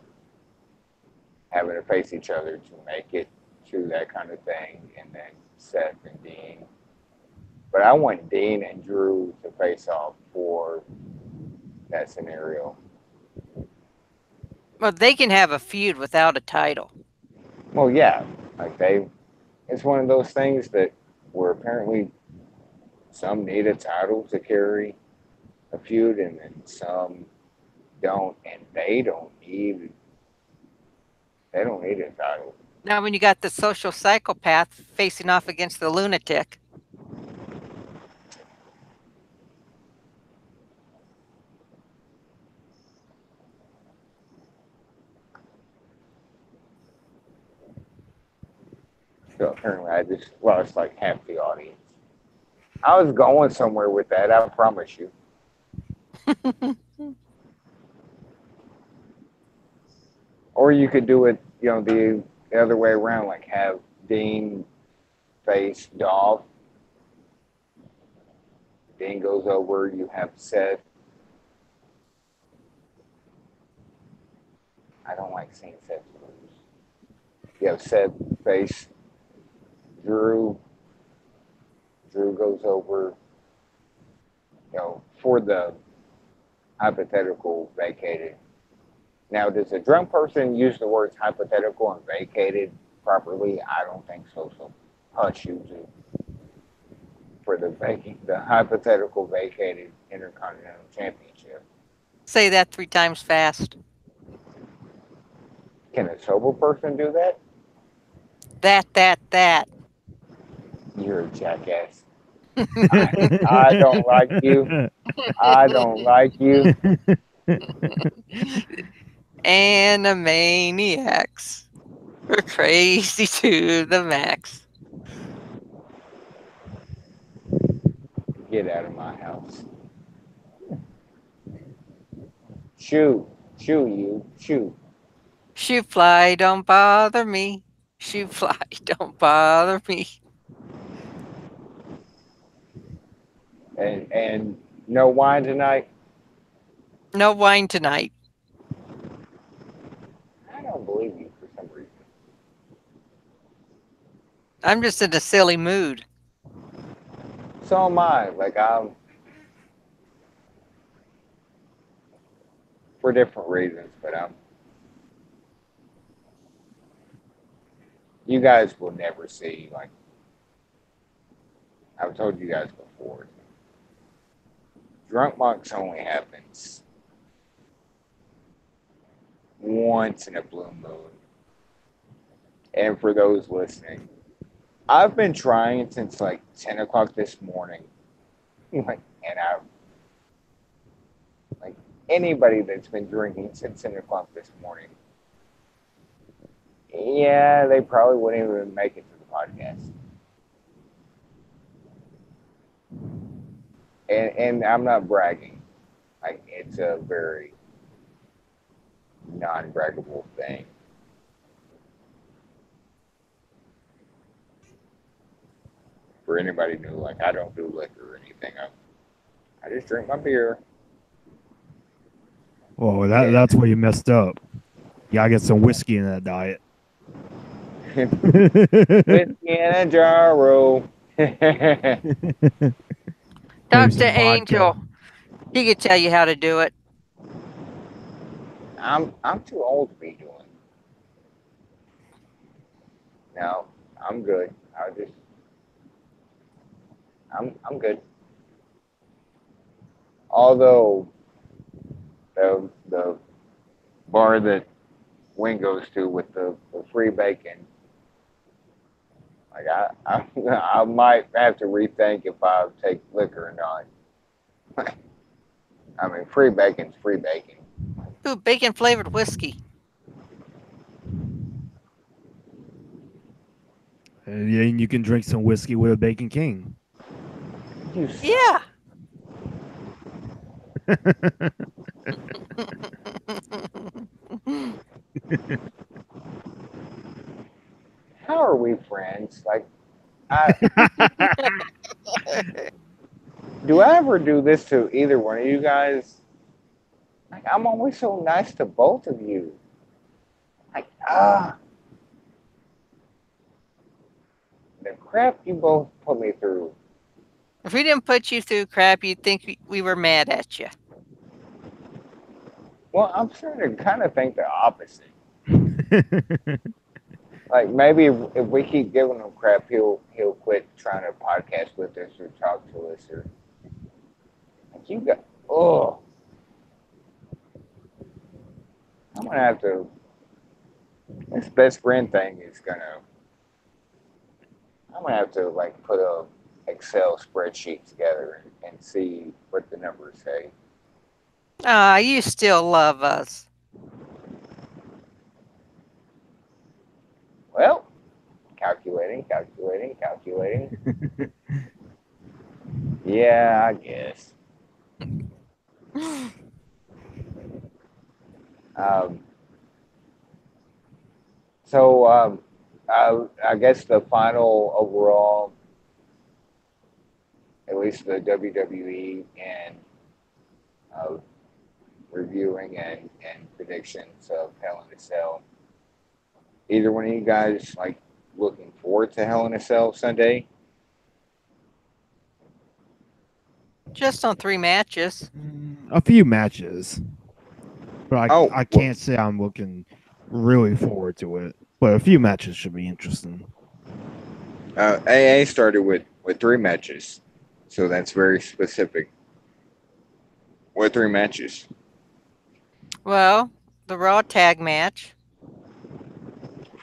having to face each other to make it to that kind of thing, and then Seth and Dean. But I want Dean and Drew to face off for that scenario. Well, they can have a feud without a title. Well, yeah, like it's one of those things that where apparently some need a title to carry a feud, and then some don't, and they don't need a title. Now, when you got the social psychopath facing off against the lunatic, So apparently, I just lost like half the audience. I was going somewhere with that. I promise you. Or you could do it, the other way around, like have Dean face Dolph. Dean goes over, you have Seth. I don't like seeing Seth lose. You have Seth face Drew. Drew goes over, for the hypothetical vacated. Now, does a drunk person use the words hypothetical and vacated properly? I don't think so. So, hush you do for the hypothetical vacated Intercontinental Championship. Say that 3 times fast. Can a sober person do that? That. You're a jackass. I don't like you. I don't like you. Animaniacs. We're crazy to the max. Get out of my house. Shoo. Shoo you. Shoo. Shoot fly, don't bother me. Shoot fly, don't bother me. And no wine tonight? No wine tonight. I don't believe you for some reason. I'm just in a silly mood. So am I. Like I'm for different reasons, but you guys will never see, like I've told you guys before. Drunk monks only happens once in a blue moon. And for those listening, I've been trying since like 10 o'clock this morning. Like, and I've like anybody that's been drinking since 10 o'clock this morning, yeah, they probably wouldn't even make it to the podcast. And I'm not bragging. Like it's a very non-braggable thing. For anybody new, like I don't do liquor or anything. I just drink my beer. Oh, that's where you messed up. You gotta get some whiskey in that diet. Whiskey in a jarro. Talk Some to Angel. vodka. He could tell you how to do it. I'm too old to be doing. No, I'm good. I'm good. Although the bar that Wing goes to with the free bacon, like I might have to rethink if I take liquor or not. I mean, free bacon's free bacon. Ooh, bacon flavored whiskey. And then you can drink some whiskey with a Bacon King. You Yeah. How are we friends? Like, I do I ever do this to either one of you guys? Like, I'm always so nice to both of you. Like, the crap you both put me through. If we didn't put you through crap, you'd think we were mad at you. Well, I'm starting to kind of think the opposite. Like, maybe if we keep giving him crap, he'll quit trying to podcast with us or talk to us or. Like, you got, oh, I'm gonna have to. This best friend thing is gonna. I'm gonna have to like put a Excel spreadsheet together and see what the numbers say. Ah, you still love us. Well, calculating. Yeah, I guess. Um, I guess the final overall, at least the WWE and uh, reviewing and predictions of Hell in a Cell. Either one of you guys like looking forward to Hell in a Cell Sunday? Just on 3 matches. A few matches, but Oh, I can't say I'm looking really forward to it. But a few matches should be interesting. AA started with 3 matches, so that's very specific. What 3 matches? Well, the Raw tag match,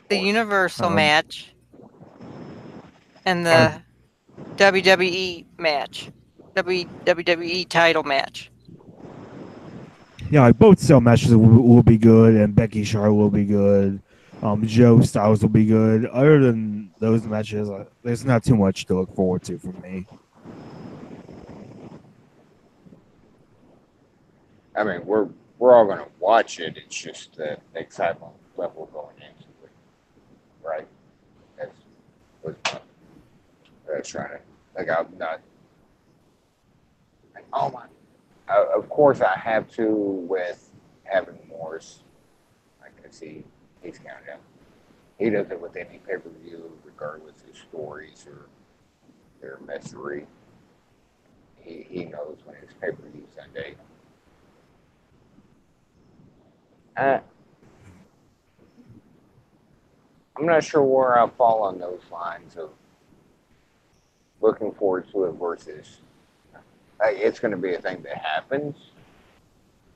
the Or Universal Um, match, and Uh, the WWE match. WWE title match. yeah, like both cell matches will be good, and Becky Charlotte will be good. Joe Styles will be good. Other than those matches, there's not too much to look forward to for me. I mean, we're all gonna watch it. It's just the excitement level going into it, right? That's was my trying to like. I'm not. Like, oh my! Of course, I have to with having Morris. I can see he's counting down. He does it with any pay per view, regardless of stories or their mystery. He knows when it's pay per view Sunday. Uh, I'm not sure where I fall on those lines of looking forward to it versus it's going to be a thing that happens.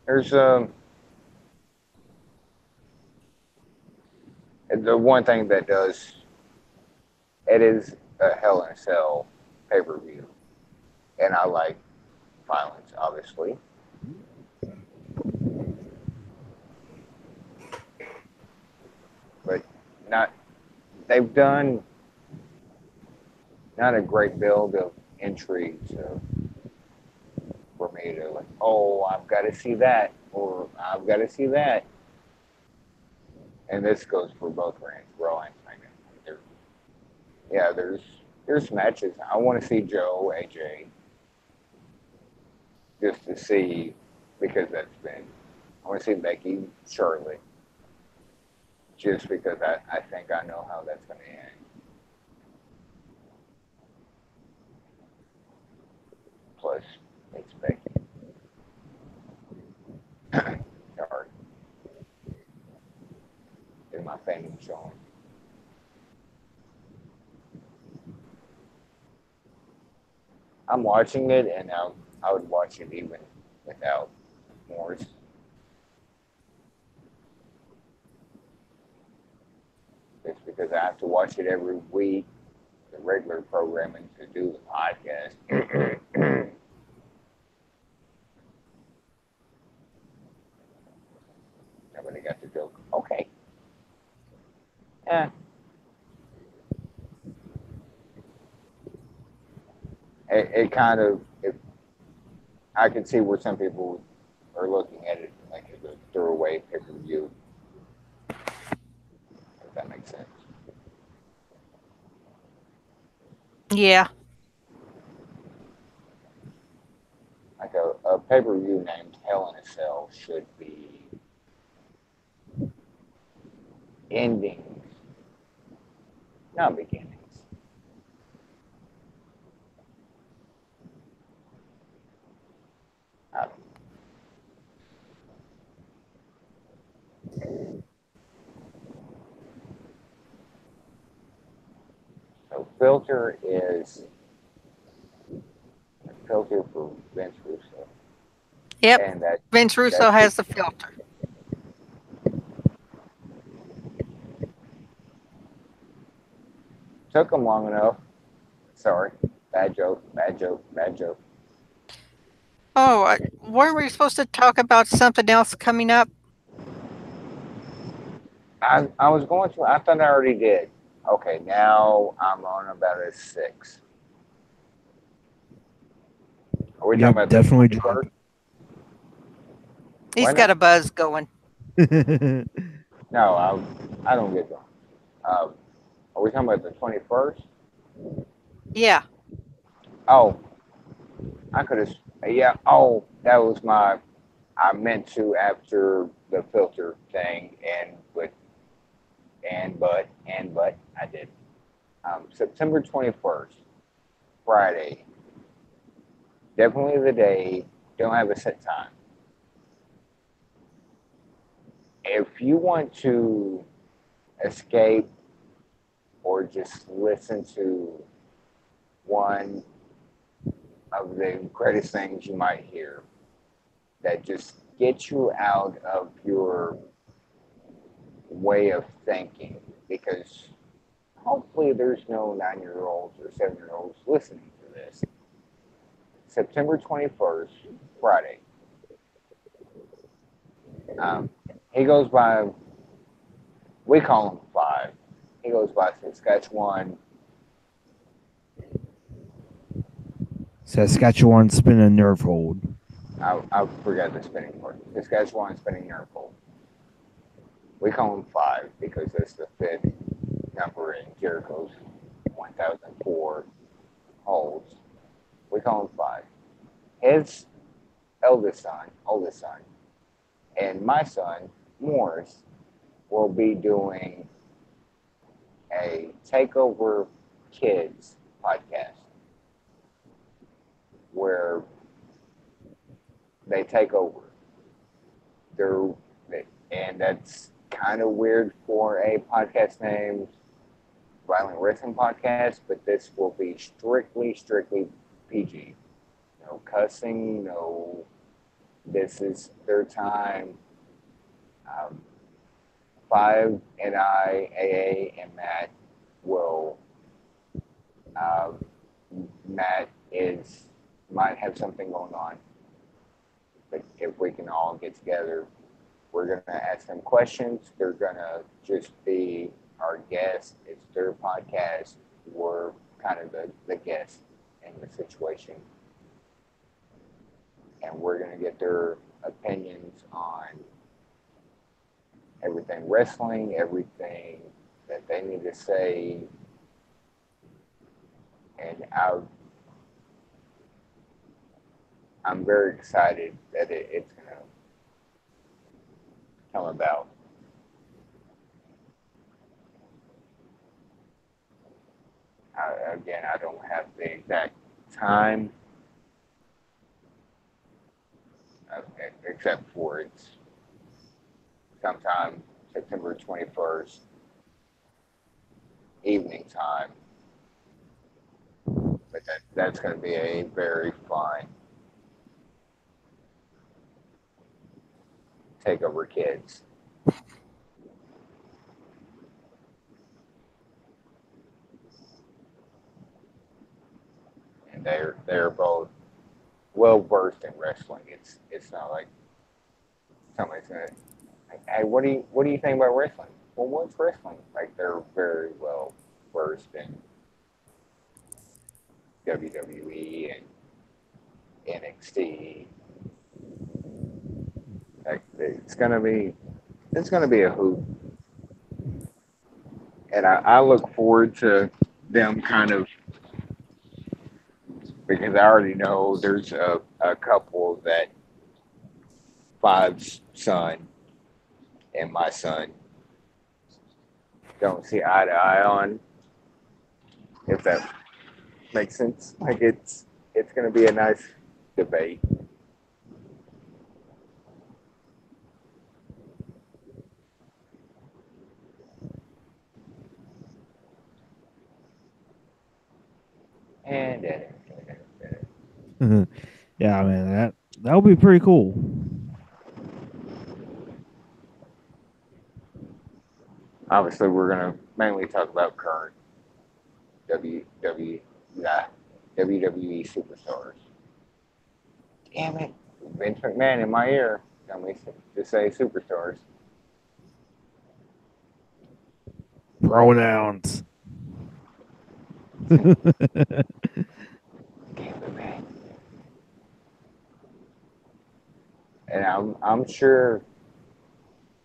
There's the one thing that does it is a Hell in a Cell pay per view, and I like violence, obviously, but not. They've done not a great build of intrigue for me to like. Oh, I've got to see that, or I've got to see that, and this goes for both brands, Raw and SmackDown. Yeah, there's matches. I want to see Joe, AJ, just to see because that's been. I want to see Becky, Charlotte, just because I think I know how that's going to end. Plus, it's Becky. Sorry, is my fandom showing? I'm watching it, and I would watch it even without Morris. Just because I have to watch it every week, the regular programming to do the podcast. Nobody got the joke. Okay. Yeah. It kind of, I can see where some people are looking at it like as a throwaway pay per view, if that makes sense. Yeah. Like a pay per view named Hell in a Cell should be endings, not beginnings. I don't So filter is a filter for Vince Russo, Yep. and that Vince Russo that's has the filter. took him long enough. Sorry, bad joke, bad joke, bad joke. Oh, weren't we supposed to talk about something else coming up? I was going to. I thought I already did. Okay, now I'm on about a 6. Are we talking Yep, about the definitely 21st? He's Why got not? a buzz going. No, I don't get them. Um, are we talking about the 21st? Yeah. Oh, I could have. Yeah. Oh, that was my. I meant to after the filter thing, but I did. September 21st, Friday. Definitely the day. Don't have a set time. If you want to escape or just listen to one of the greatest things you might hear that just gets you out of your way of thinking, because hopefully there's no 9 year olds or 7 year olds listening to this. September 21st, Friday. Um, he goes by, we call him Five. He goes by Saskatchewan. Saskatchewan spinning nerve hold. I forgot the spinning part. Saskatchewan spinning nerve hole. We call him Five because that's the fifth number in Jericho's 1004 holds. We call him Five. His oldest son, and my son, Morris, will be doing a Takeover Kids podcast where they take over. They're, and that's kind of weird for a podcast named Violent Wrestling Podcast, but this will be strictly PG. No cussing, no. This is their time. Um, Five and AA, and Matt will. Um, Matt is might have something going on, but if we can all get together, we're gonna ask them questions. They're gonna just be our guests. It's their podcast. We're kind of the guest in the situation, and we're gonna get their opinions on everything wrestling, everything that they need to say, and I'm very excited that it's gonna come about. Again, I don't have the exact time, except for it's sometime September 21st, evening time. But that's going to be a very fun Takeover Kids. And they're both well versed in wrestling. It's not like somebody's gonna like, hey, what do you think about wrestling? Well, what's wrestling? Like they're very well versed in WWE and NXT. Like it's gonna be a hoop, and I look forward to them kind of, because I already know there's a couple that Five's son and my son don't see eye to eye on, if that makes sense. Like it's gonna be a nice debate. And Yeah, man, that would be pretty cool. obviously we're gonna mainly talk about current yeah, WWE superstars. Damn it, Vince McMahon in my ear. Tell me to say superstars. Pronouns. Damn it, man. And I'm sure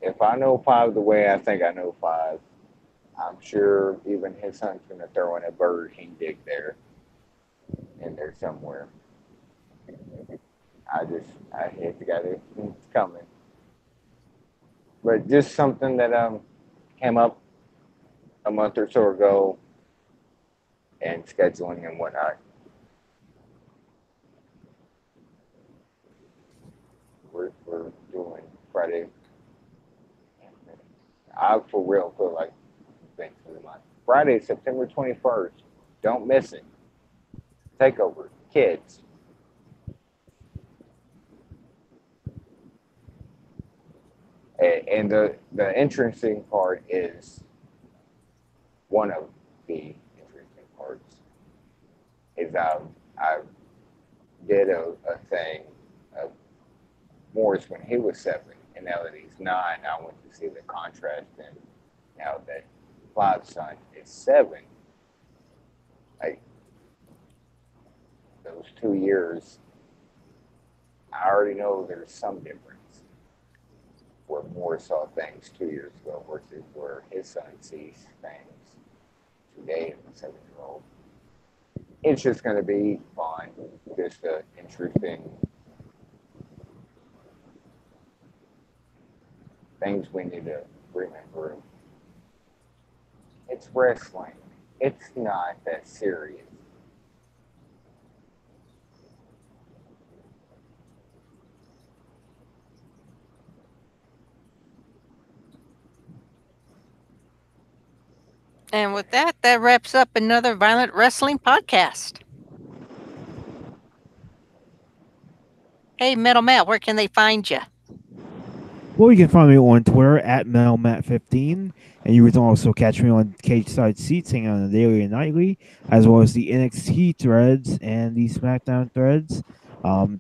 if I know five the way I think I know five, I'm sure even his son's gonna throw in a Burger King dig there in there somewhere. I hate the guy that it's coming. But just something that came up a month or so ago and scheduling and whatnot. We're doing Friday. I for real feel like things for the month. Friday, September 21st. Don't miss it. Takeover. Kids. And the interesting part is one of the interesting parts is I did a thing of Morris when he was 7, and now that he's 9, I went to see the contrast. And now that Clive's son is 7, like those 2 years, I already know there's some difference where Morris saw things 2 years ago versus where his son sees things today as a 7-year-old. It's just going to be fun, just interesting things we need to remember. It's wrestling. It's not that serious. And with that, that wraps up another Violent Wrestling podcast. Hey, Metal Matt, where can they find you? Well, you can find me on Twitter at MetalMatt15, and you can also catch me on Cage Side Seats, hanging on the daily and nightly, as well as the NXT threads and the SmackDown threads.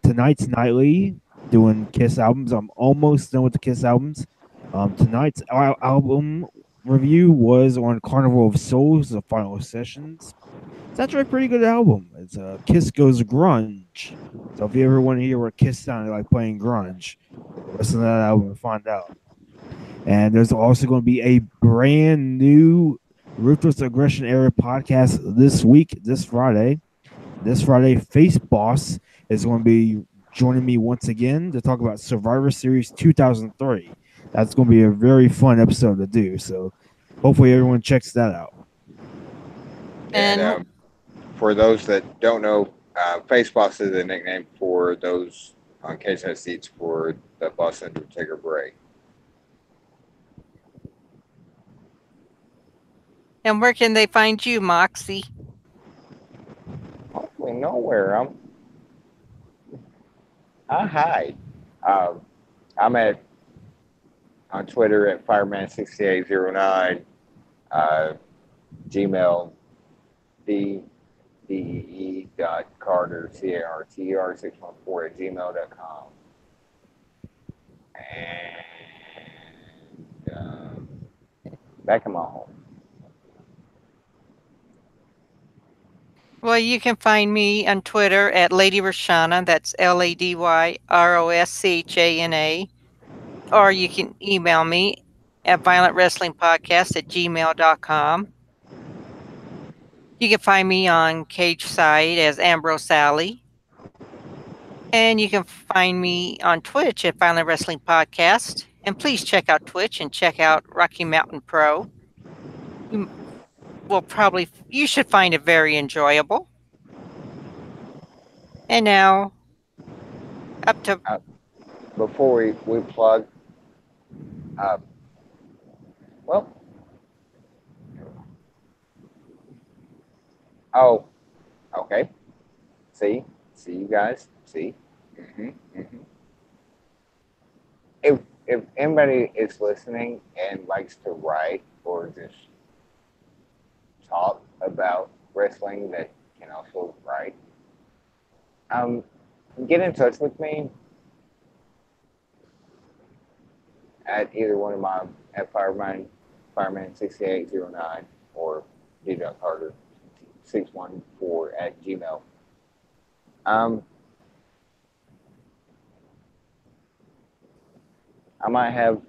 Tonight's nightly doing Kiss albums. I'm almost done with the Kiss albums. Tonight's album review was on Carnival of Souls, the final sessions. It's actually a pretty good album. It's Kiss Goes Grunge. So if you ever want to hear what Kiss sounded like playing grunge, listen to that album and find out. And there's also going to be a brand new Ruthless Aggression Era podcast this week, this Friday. This Friday, Face Boss is going to be joining me once again to talk about Survivor Series 2003. That's going to be a very fun episode to do. So hopefully everyone checks that out. And And for those that don't know, Face Boss is a nickname for those on cage side seats for the Boss Undertaker Bray. where can they find you, Moxie? Hopefully nowhere. I hide. Um, I'm at on Twitter at Fireman6809, Gmail DEE.Carter CARTR614 at gmail.com. And back in my home. Well, you can find me on Twitter at Lady Roshana. That's LadyRoschana. Or you can email me at violentwrestlingpodcast@gmail.com. You can find me on Cage Side as Ambrose Sally. And you can find me on Twitch at Violent Wrestling Podcast. And please check out Twitch and check out Rocky Mountain Pro. You should find it very enjoyable. And now, up to Before we plug, uh, well, oh, okay. See you guys. See. hmm hmm If anybody is listening and likes to write or just talk about wrestling that can also write, um, get in touch with me at either one of my at fireman6809 or d.carter614 at gmail. Um, I might have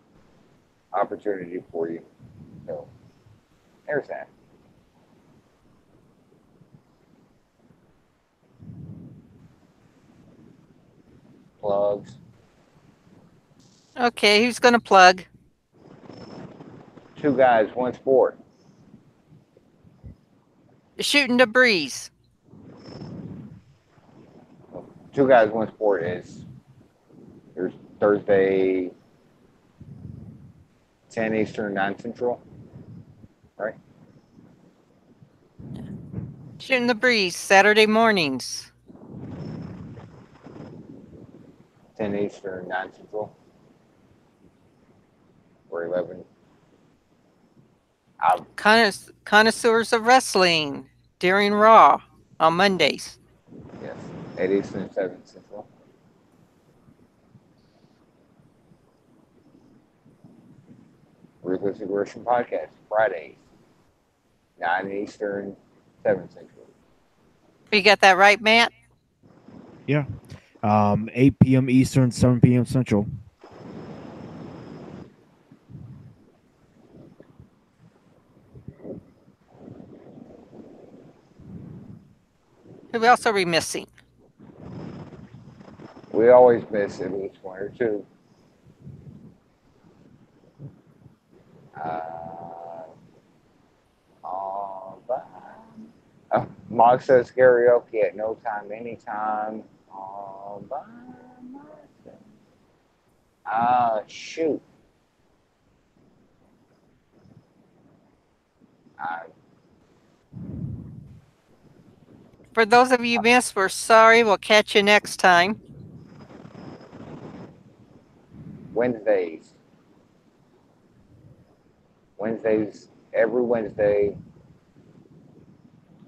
opportunity for you. So there's that. Plugs. Okay, who's going to plug? Two guys, one sport. Shooting the breeze. Two guys, one sport is there's Thursday, 10 Eastern, 9 Central, right? Shooting the breeze Saturday mornings. 10 Eastern, 9 Central, or 11. Connoisseurs of wrestling during Raw on Mondays. Yes, 8 Eastern, 7 Central. Ruthless Aggression Podcast, Fridays, 9 Eastern, 7 Central. You got that right, Matt? Yeah. 8 p.m. Eastern, 7 p.m. Central. Who else are we missing? We always miss at least one or two. But, Mog says karaoke at no time, anytime. All by myself. Shoot. Uh, For those of you missed, we're sorry. We'll catch you next time. Wednesdays. Every Wednesday,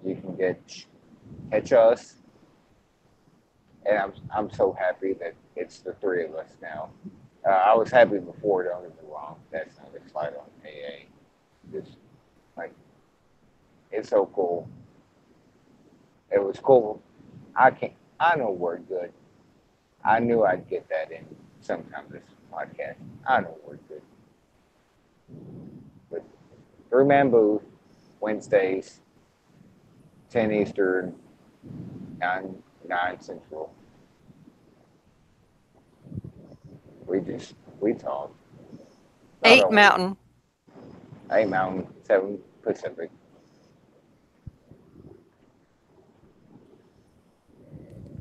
you can catch us. And I'm so happy that it's the three of us now. I was happy before, don't get me wrong. That's not a slide on AA. Just like it's so cool. It was cool. I know word good. I knew I'd get that in sometime this podcast. I know word good. But three-man booth, Wednesdays, 10 Eastern, 9 Central. We talk. Not 8 always. Mountain. 8 Mountain, 7 Pacific.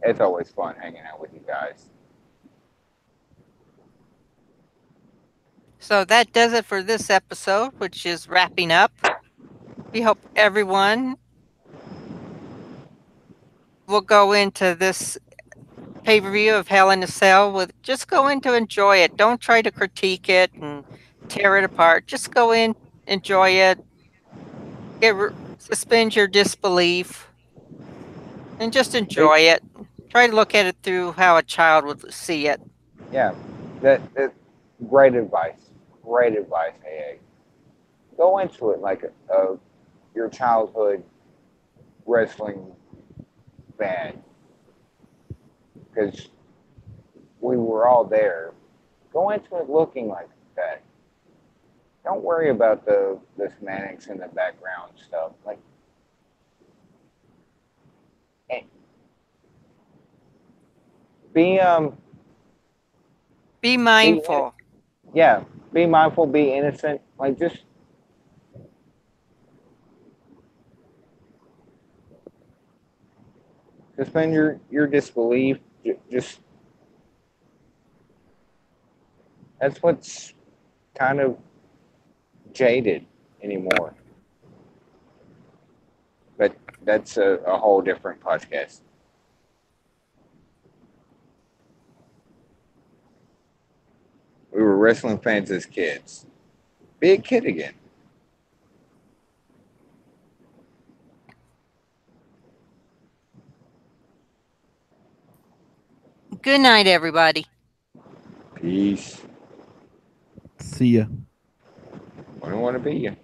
It's always fun hanging out with you guys. So that does it for this episode, which is wrapping up. We hope everyone will go into this pay-per-view of Hell in a Cell with just go in to enjoy it. Don't try to critique it and tear it apart. Just go in, enjoy it, suspend your disbelief, and just enjoy it. Try to look at it through how a child would see it. Yeah, that great advice. Great advice, AA. Go into it like your childhood wrestling fan, because we were all there. Go into it looking like that. Don't worry about the semantics and the background stuff. Like, eh, be Be mindful. yeah, be mindful, be innocent. Like, just suspend your disbelief. Just that's what's kind of jaded anymore. But that's a whole different podcast. We were wrestling fans as kids. Be a kid again. Good night, everybody. Peace. See ya. I don't want to be you.